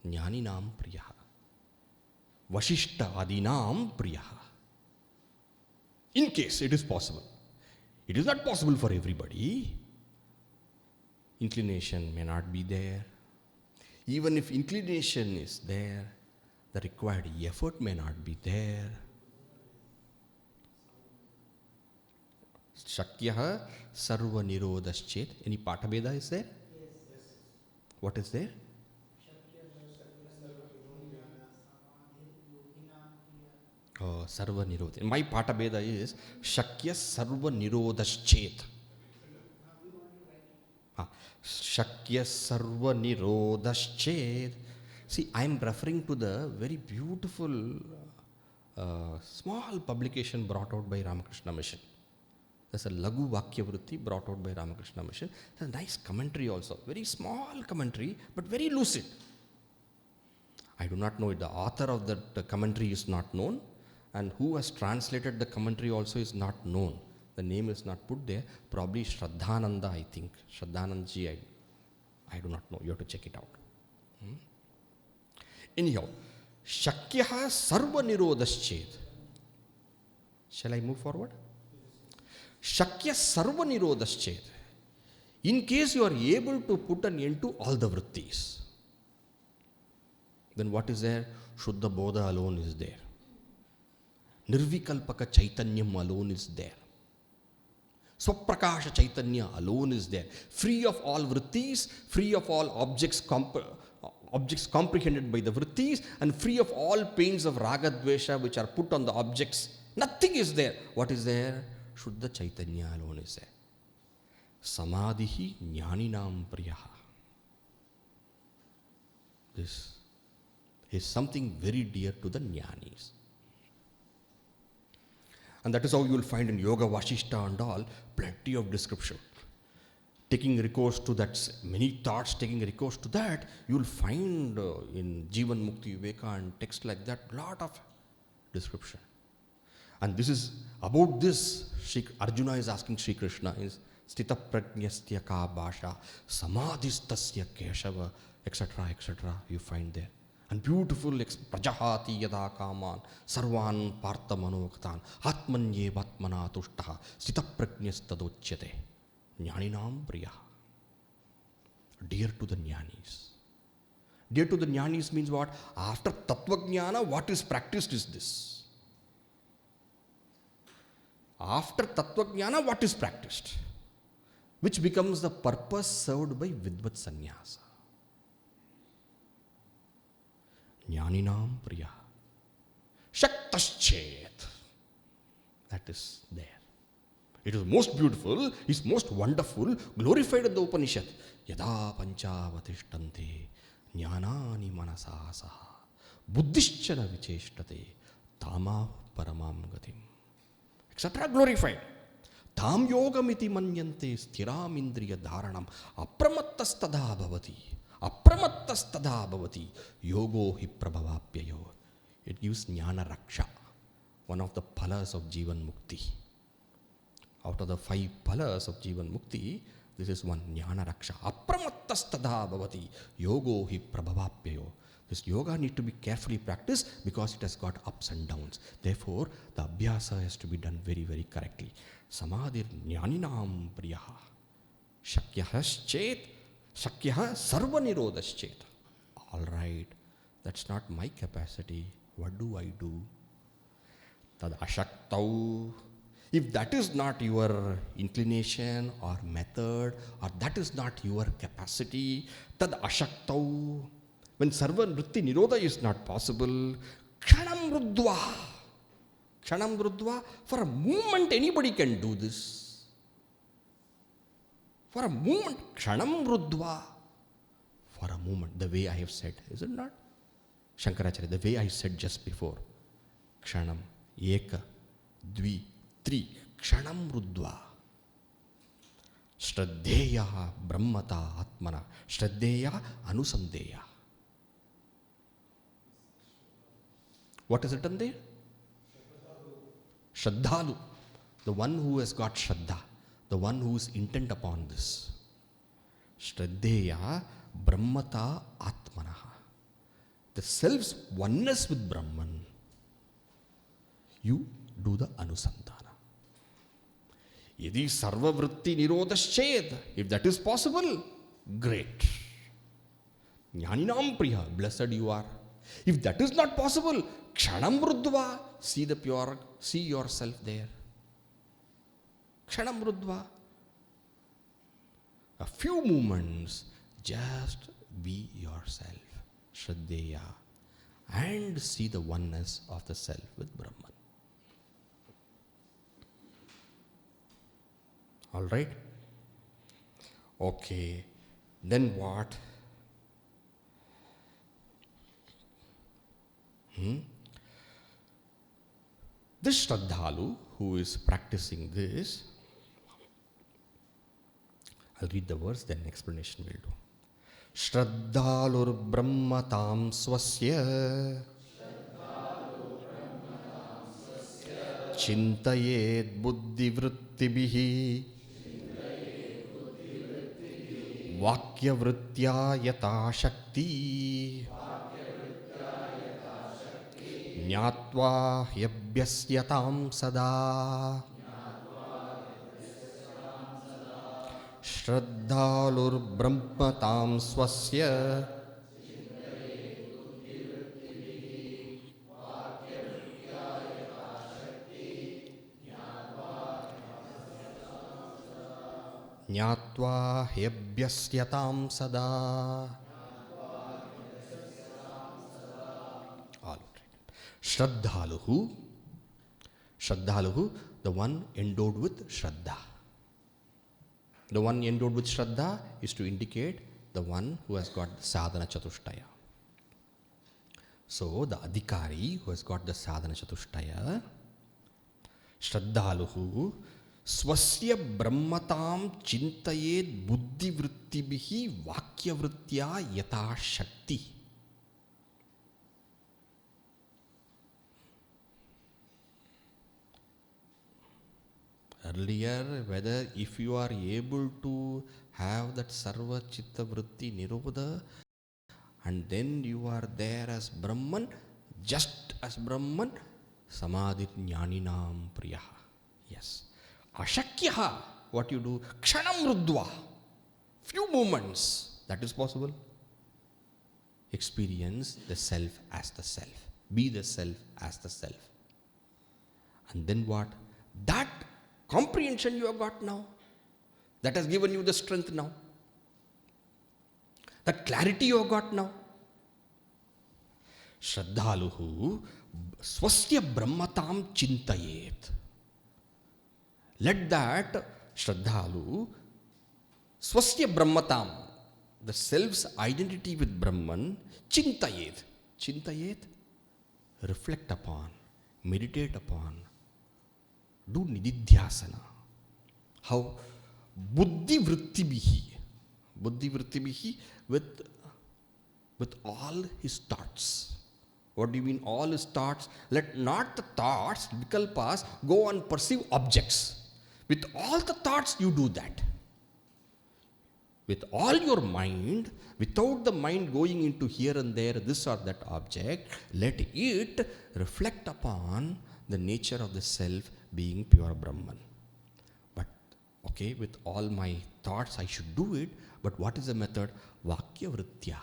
Jnaninam priyaha. Vashishta adinam priyaha. In case it is possible. It is not possible for everybody. Inclination may not be there. Even if inclination is there, the required effort may not be there. Shakyaha sarva nirodhaschet. Any patabheda is there? Yes. What is there? Oh, sarva nirodha. My patabheda is Shakya sarva nirodhaschet. Shakya sarva nirodhaschet. See, I am referring to the very beautiful small publication brought out by Ramakrishna Mission. There's a Laghu Vakya Vritti brought out by Ramakrishna Mission. There's a nice commentary also. Very small commentary, but very lucid. I do not know it. The author of that commentary is not known, and who has translated the commentary also is not known. The name is not put there. Probably Shraddhananda, I think. Shraddhanandji, I do not know. You have to check it out. Anyhow, Shakyaha sarva nirodhaschet. Shall I move forward? Shakya sarva nirodhaschet. In case you are able to put an end to all the vrittis, then what is there? Shuddha Bodha alone is there. Nirvikalpaka Chaitanyam alone is there. Swaprakasha Chaitanya alone is there. Free of all vrittis, free of all objects comprehended by the vrittis, and free of all pains of raga dvesha which are put on the objects. Nothing is there. What is there? Shuddha Chaitanya alone is there. Samadhihi jnaninam priyaha. This is something very dear to the jnanis. And that is how you will find in Yoga Vashishta and all, plenty of description. Taking recourse to that, many thoughts taking recourse to that, you will find in Jivan Mukti Viveka and text like that, lot of description. And this is, about this, Arjuna is asking Sri Krishna, is Stita Prajnastya ka bhasha, Samadhistasya keshava, etc., etc., you find there. And beautiful prajahati yada kaman, sarvan partha manokatan, atmanye vatmana tushtaha, Stita Prajnastadochyate, jnaninam priyaha. Dear to the jnanis. Dear to the jnanis means what? After tattva jnana, what is practiced is this. After tattva jnana, what is practiced? Which becomes the purpose served by Vidvat Sannyasa. Jnaninam priya. Shaktaschet. That is there. It is most beautiful, is most wonderful, glorified in the Upanishad. Yada panchavatishtanti jnanani manasasaha buddhischana vicheshtate tama paramam gatim. Etc. glorified. Tam yogamiti manyante sthiram indriya dharanam apramattastada bhavati. Apramattastada bhavati. Yogo hi prabhavapyayo. It gives jnana raksha, one of the phalas of Jivan Mukti. Out of the 5 phalas of Jivan Mukti, this is one, jnana raksha. Apramattastada bhavati. Yogo hi prabhavapyayo. This yoga needs to be carefully practiced because it has got ups and downs. Therefore, the abhyasa has to be done very, very correctly. Samadhir jnaninam priyaha. Shakyahaschet. Shakyaha sarva nirodhaschet. All right, that's not my capacity. What do I do? Tad ashaktau. If that is not your inclination or method, or that is not your capacity, tad ashaktau. When sarva vritti nirodha is not possible, kshanam ruddva. Kshanam ruddva, for a moment anybody can do this. For a moment, kshanam ruddva. for a moment, the way I have said, is it not? Shankaracharya, the way I said just before. Kshanam, Eka, Dvi, Tri, Kshanam Rudva. Shraddheya Brahmata Atmana. Shraddheya Anusandeya. What is written there? Shraddhalu. The one who has got Shraddha. The one who is intent upon this. Shraddheya Brahmata Atmana. The self's oneness with Brahman. You do the Anusandhana. Yadi sarva vritti nirodhasched. If that is possible, great. Jnaninam priya, blessed you are. If that is not possible, kshanam rudva, see the pure, see yourself there. Kshanam rudva. A few moments, just be yourself. Shraddheya. And see the oneness of the self with Brahman. All right? Okay. Then what? This Shraddhalu who is practicing this, I'll read the verse, then explanation will do. Shraddhalur brahmatam swasya chintayet buddhi vrittibihi Vakya vritya yata shakti Jnatva hyabhyasyatam sada Shraddhalur brahmatam swasya Jnatva hyabhyasyatam sada. All right. Shraddhaluhu. Shraddhaluhu, the one endowed with Shraddha. The one endowed with Shraddha is to indicate the one who has got the sadhana chatushtaya. So, the adhikari who has got the sadhana chatushtaya, Shraddhaluhu, swasya brahmatam chintayet buddhi vrittibihi vakya vritya yata shakti. Earlier, whether if you are able to have that sarva chitta vritti nirodha and then you are there as Brahman, just as Brahman, samadhi jnaninam priyaha. Yes. Ashakyaha, what you do? Kshanam rudva. Few moments. That is possible. Experience the self as the self. Be the self as the self. And then what? That comprehension you have got now. That has given you the strength now. That clarity you have got now. Shraddhaluhu swasya brahmatam chintayet. Let that Shraddhalu, swasya brahmatam, the self's identity with Brahman, chintayet. Chintayet, reflect upon, meditate upon, do nididhyasana. How? Buddhi vrittibihi. Buddhi vrittibihi with all his thoughts. What do you mean all his thoughts? Let not the thoughts, vikalpas, go and perceive objects. With all the thoughts, you do that. With all your mind, without the mind going into here and there, this or that object, let it reflect upon the nature of the self being pure Brahman. But, okay, with all my thoughts, I should do it. But what is the method? Vakya vritya.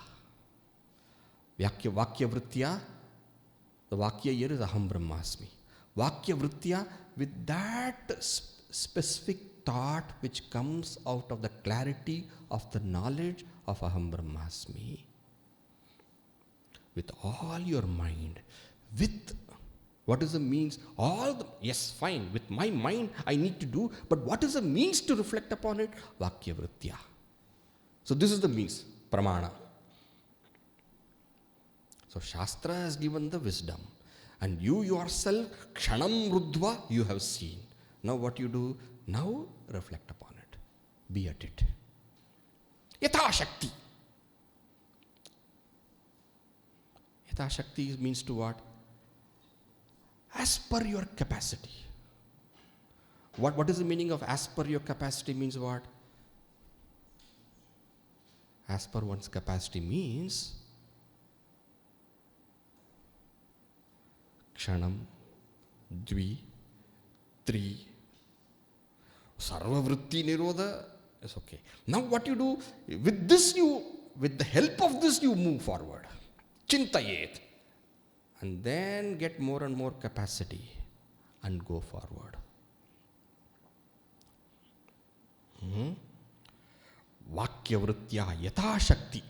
Vakya vritya. The Vakya here is Aham Brahmasmi. Vakya vritya, with that specific thought which comes out of the clarity of the knowledge of Aham Brahmasmi. With all your mind, with what is the means? Yes, fine, with my mind I need to do, but what is the means to reflect upon it? Vakya vritya. So this is the means, pramana. So Shastra has given the wisdom. And you yourself, kshanam rudva, you have seen. Now what you do? Now reflect upon it. Be at it. Yatha Shakti. Yatha Shakti means to what? As per your capacity. What is the meaning of as per your capacity means what? As per one's capacity means kshanam, dvi, tri, sarva vritti nirodha is okay. Now what you do, with this with the help of this you move forward. Chintayet. And then get more and more capacity and go forward. Vakya vrittya yatha shakti.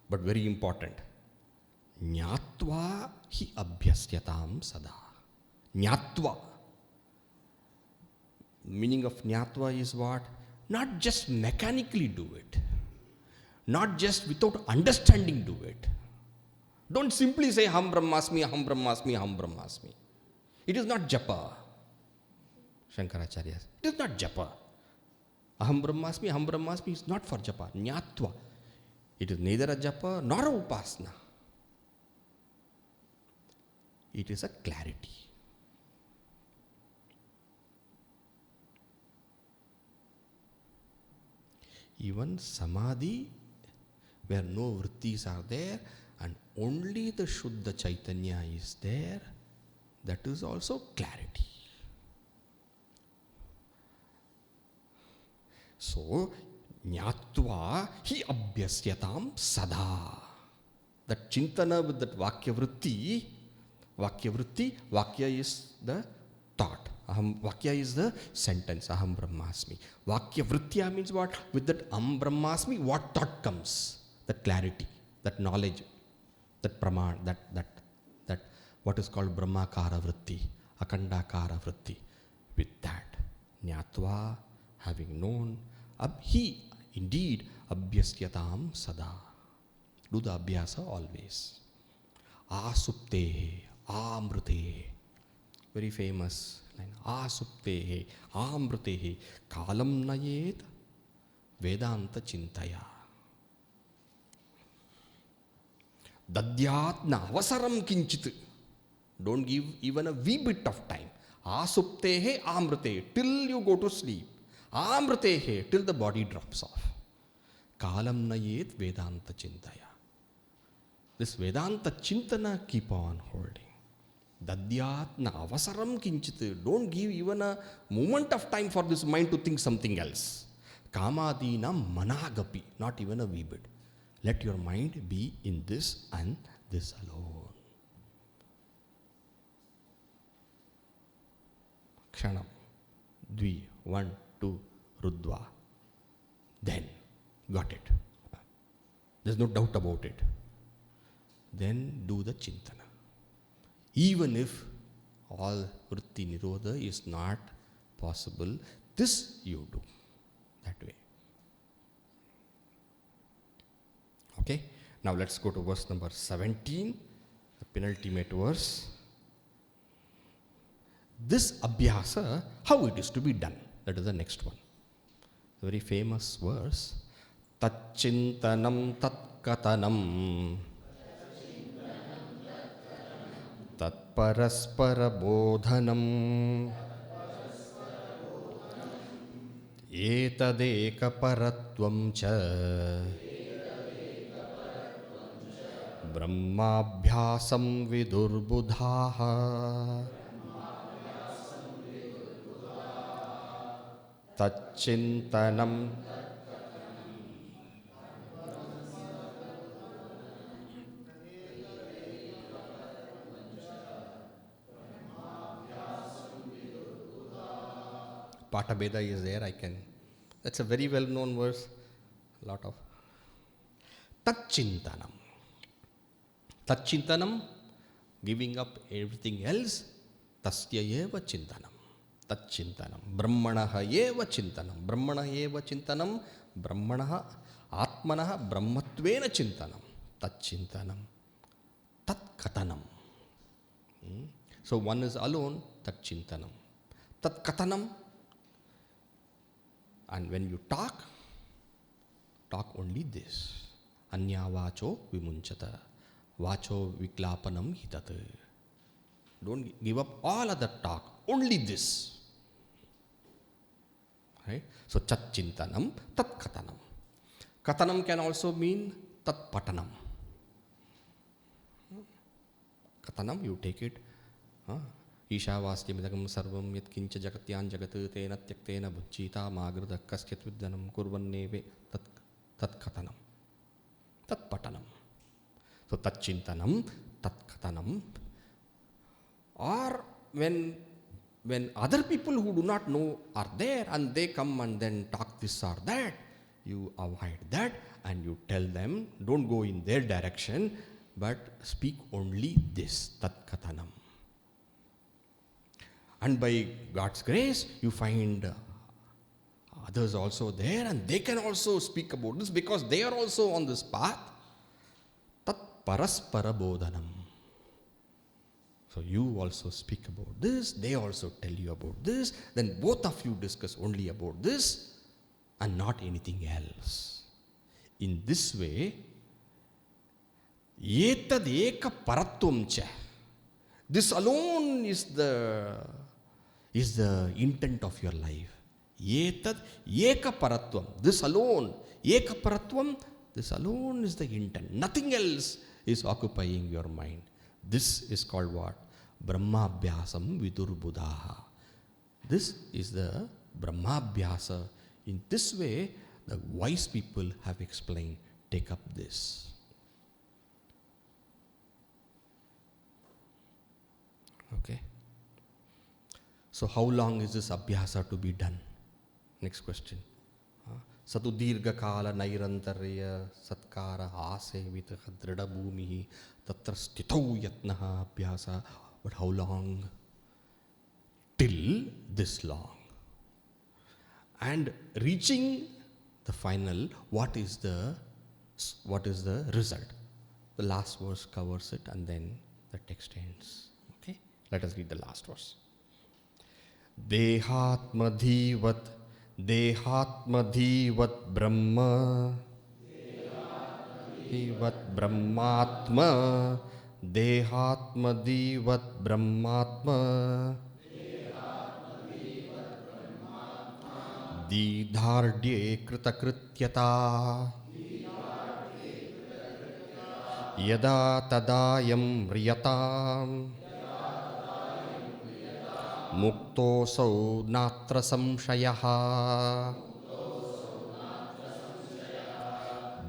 But very important. Jnatva hi abhyasyatam sada. Jnatva. Meaning of jnatva is what? Not just mechanically do it. Not just without understanding do it. Don't simply say Ham Brahmasmi, Ham Brahmasmi, Ham Brahmasmi. It is not japa. Shankaracharya. It is not japa. Aham Brahmasmi is not for japa. Jnatva. It is neither a japa nor a upasana. It is a clarity. Even samadhi, where no vrittis are there and only the Shuddha Chaitanya is there, that is also clarity. So, jnatva hi abhyasyatam sada. That chintana with that Vakya vritti, Vakya is the thought. Vakya is the sentence, Aham Brahmasmi. Vakya vrittya means what? With that Aham Brahmasmi, what thought comes? That clarity, that knowledge, that praman, that what is called Brahmakara vritti, Akandakara vritti. With that, jnatva, having known, he indeed abhyasyatam sada. Do the abhyasa always. Asuptehe, amritehe. Very famous line. Asuptehe, amritehe, kalam nayet vedanta chintaya. Dadyat na avasaram kinchit. Don't give even a wee bit of time. Asuptehe, amritehe, till you go to sleep. Amritehe, till the body drops off. Kalam nayet vedanta chintaya. This Vedanta Chintana keep on holding. Dadyat na avasaram kinchit. Don't give even a moment of time for this mind to think something else. Kamadina managapi. Not even a wee bit. Let your mind be in this and this alone. Kshanam. Dvi. 1, 2. Rudva. Then. Got it. There's no doubt about it. Then do the chintana. Even if all vritti nirodha is not possible, this you do that way. Okay? Now let's go to verse number 17, the penultimate verse. This abhyasa, how it is to be done? That is the next one. A very famous verse. Tat chintanam tat katanam. Tat paraspara bodhanam etadeka paratvam cha brahmabhyasam vidurbudhaha tat chintanam Pata Beda is there, that's a very well known verse, a lot of. Tat Chintanam, giving up everything else, Tasya eva Chintanam. Tat Chintanam, Brahmanaha eva Chintanam, Brahmanaha Atmanaha Brahmatvena Chintanam, Tat Chintanam, Tat katanam. So one is alone, tat chintanam. Tat katanam. And when you talk only this. Anya vacho vimunchata. Vacho viklapanam hitat. Don't give up all other talk. Only this. Right? So chat chintanam, tat katanam. Katanam can also mean tat patanam. Katanam, you take it. Ishavastimidagam sarvam yat kincha jagatyan jagat tena tyaktena bhunchita magrada kasyat vidyanam kurvanneve tat katanam. Tat patanam. So tat chintanam, tat katanam. Or when other people who do not know are there and they come and then talk this or that, you avoid that and you tell them, don't go in their direction, but speak only this, tat katanam. And by God's grace, you find others also there and they can also speak about this because they are also on this path. Tat paraspara bodhanam. So you also speak about this, they also tell you about this, then both of you discuss only about this and not anything else. In this way, etad eka paratvam cha. This alone is the intent of your life. Etad eka paratvam. This alone, eka paratvam, this alone is the intent. Nothing else is occupying your mind. This is called what? Brahmabhyasam vidurbuddhaha. This is the Brahmabhyasa. In this way, the wise people have explained, take up this. Okay. So how long is this abhyasa to be done? Next question. Satu dirgha kala nairantarya satkara asevita dhrida bhumihi tatra stithau yatnaha abhyasa. But how long? Till this long. And reaching the final, what is the result? The last verse covers it and then the text ends. Okay? Let us read the last verse. Dehatmadhivat Brahma Dehatmadhivat Brahmatma Dehatmadhivat Brahmatma Didhardye kritakrityata Yada tadayam riyatam Muktosau natra samshayaha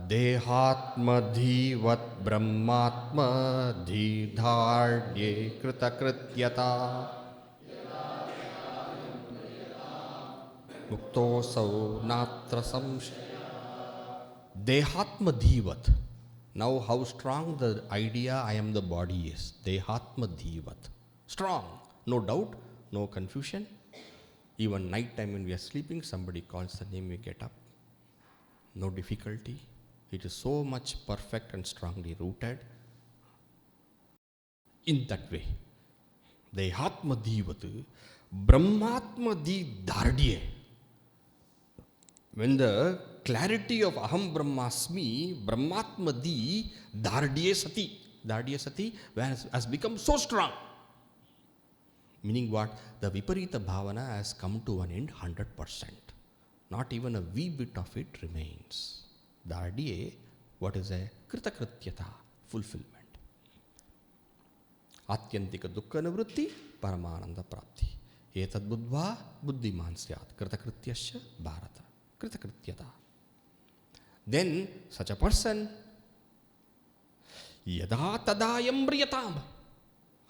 Dehatmadhivat Brahmatma Didhardye kritakrityata Muktosau natra samshayaha Dehatmadhivat. Now how strong the idea I am the body is. Dehatmadhivat. Strong. No doubt. No confusion. Even night time when we are sleeping, somebody calls the name, we get up. No difficulty. It is so much perfect and strongly rooted. In that way, Dehatmadhivat Brahmatmadi Dhardye. When the clarity of Aham Brahmasmi, Brahmatmadi Dhardye Sati has become so strong. Meaning what? The Viparita Bhavana has come to an end 100%. Not even a wee bit of it remains. Dhardye, what is a kritakrityata? Fulfillment. Atyantika dukkha nivritti paramananda prapti. Etad buddhva buddhiman syat. Kritakrityasya bharata. Kritakrityata. Then such a person, yada tadayam riyatam.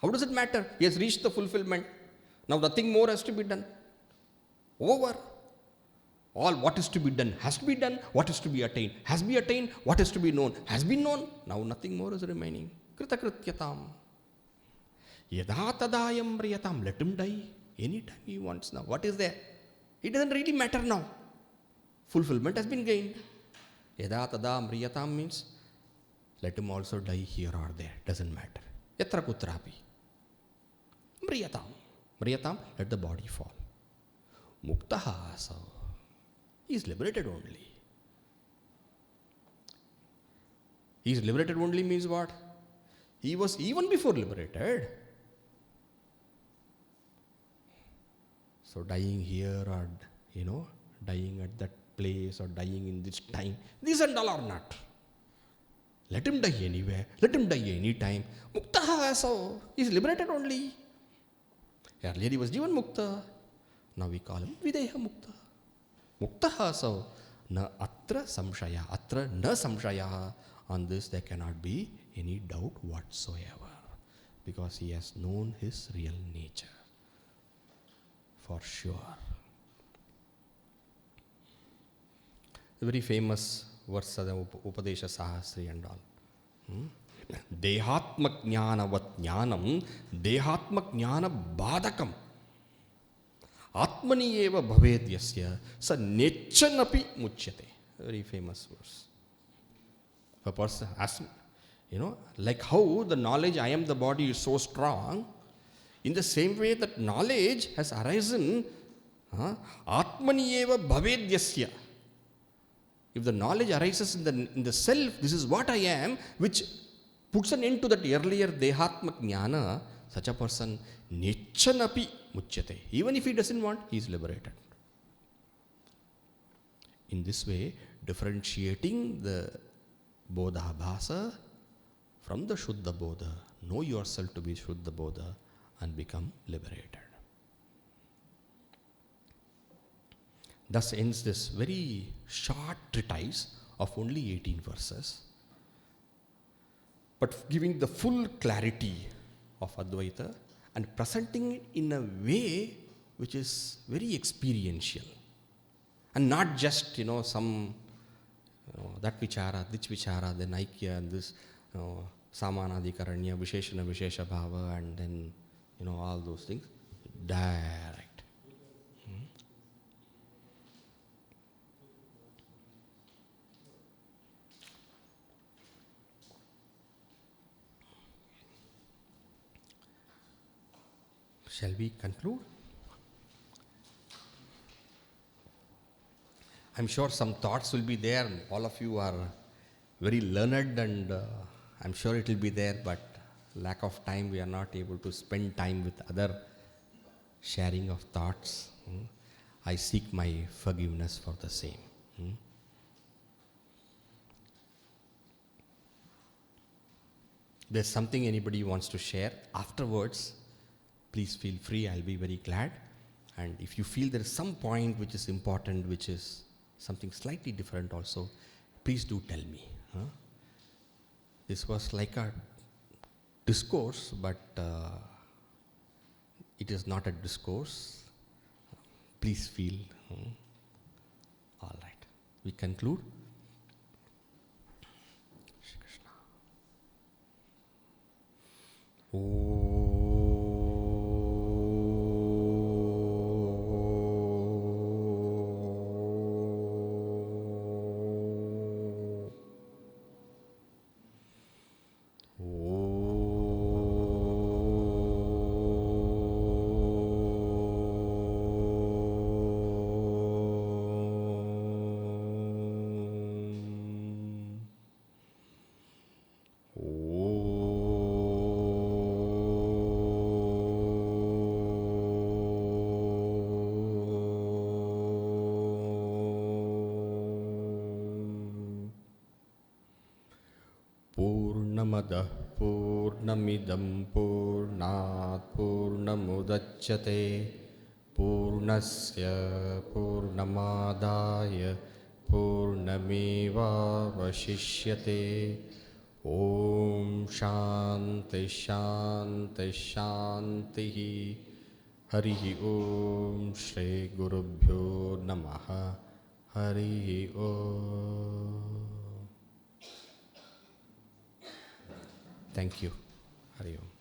How does it matter? He has reached the fulfillment. Now nothing more has to be done. Over. All what is to be done has to be done. What is to be attained has been attained. What is to be known has been known. Now nothing more is remaining. Kritakrityatam. Yada tadayam riyatam. Let him die anytime he wants now. What is there? It doesn't really matter now. Fulfillment has been gained. Yada tadam riyatam means let him also die here or there. Doesn't matter. Yatra kutrapi. Mriyatam. Mriyatam, let the body fall. Muktaha so. He is liberated only. He is liberated only means what? He was even before liberated. So dying here or, dying at that place or dying in this time, these and all are not. Let him die anywhere. Let him die any time. Muktaha so. He is liberated only. Earlier he was Jivan Mukta. Now we call him Videha Mukta. Muktaha so. Na atra samshaya. Atra na samshaya. On this there cannot be any doubt whatsoever. Because he has known his real nature. For sure. The very famous verse of the Upadesha Sahasri and all. Dehatma jnana vat jnanam, dehatma jnana badakam. Atmani eva bhavedyasya sa nechanapi muchyate. Very famous verse. If a person asks, like how the knowledge I am the body is so strong, in the same way that knowledge has arisen, Atmani eva bhavedyasya. If the knowledge arises in the self, this is what I am, which puts an end to that earlier dehatma jnana, such a person nechanapi muchyate. Even if he doesn't want, he is liberated. In this way, differentiating the bodha bhasa from the shuddha bodha, know yourself to be shuddha bodha and become liberated. Thus ends this very short treatise of only 18 verses, but giving the full clarity of Advaita and presenting it in a way which is very experiential and not just, some, that vichara, this vichara, then Aikya and this, Samanadikaranya, Visheshana, Vishesha Bhava, and then, all those things, direct. Shall we conclude? I'm sure some thoughts will be there. All of you are very learned and I'm sure it will be there, but lack of time, we are not able to spend time with other sharing of thoughts. I seek my forgiveness for the same. There's something anybody wants to share afterwards, please feel free, I'll be very glad. And if you feel there is some point which is important, which is something slightly different also, please do tell me. This was like a discourse, but it is not a discourse. Please feel. All right. We conclude. Shri Krishna. Purnamadah Purnamidam Purnat Purnamudachyate Purnasya Purnamadaya Purnameva Vashishyate. Om Shanti Shanti Shanti. Harihi Om Shri Gurubhyo Namaha. Harihi Om. Thank you. Hari Om.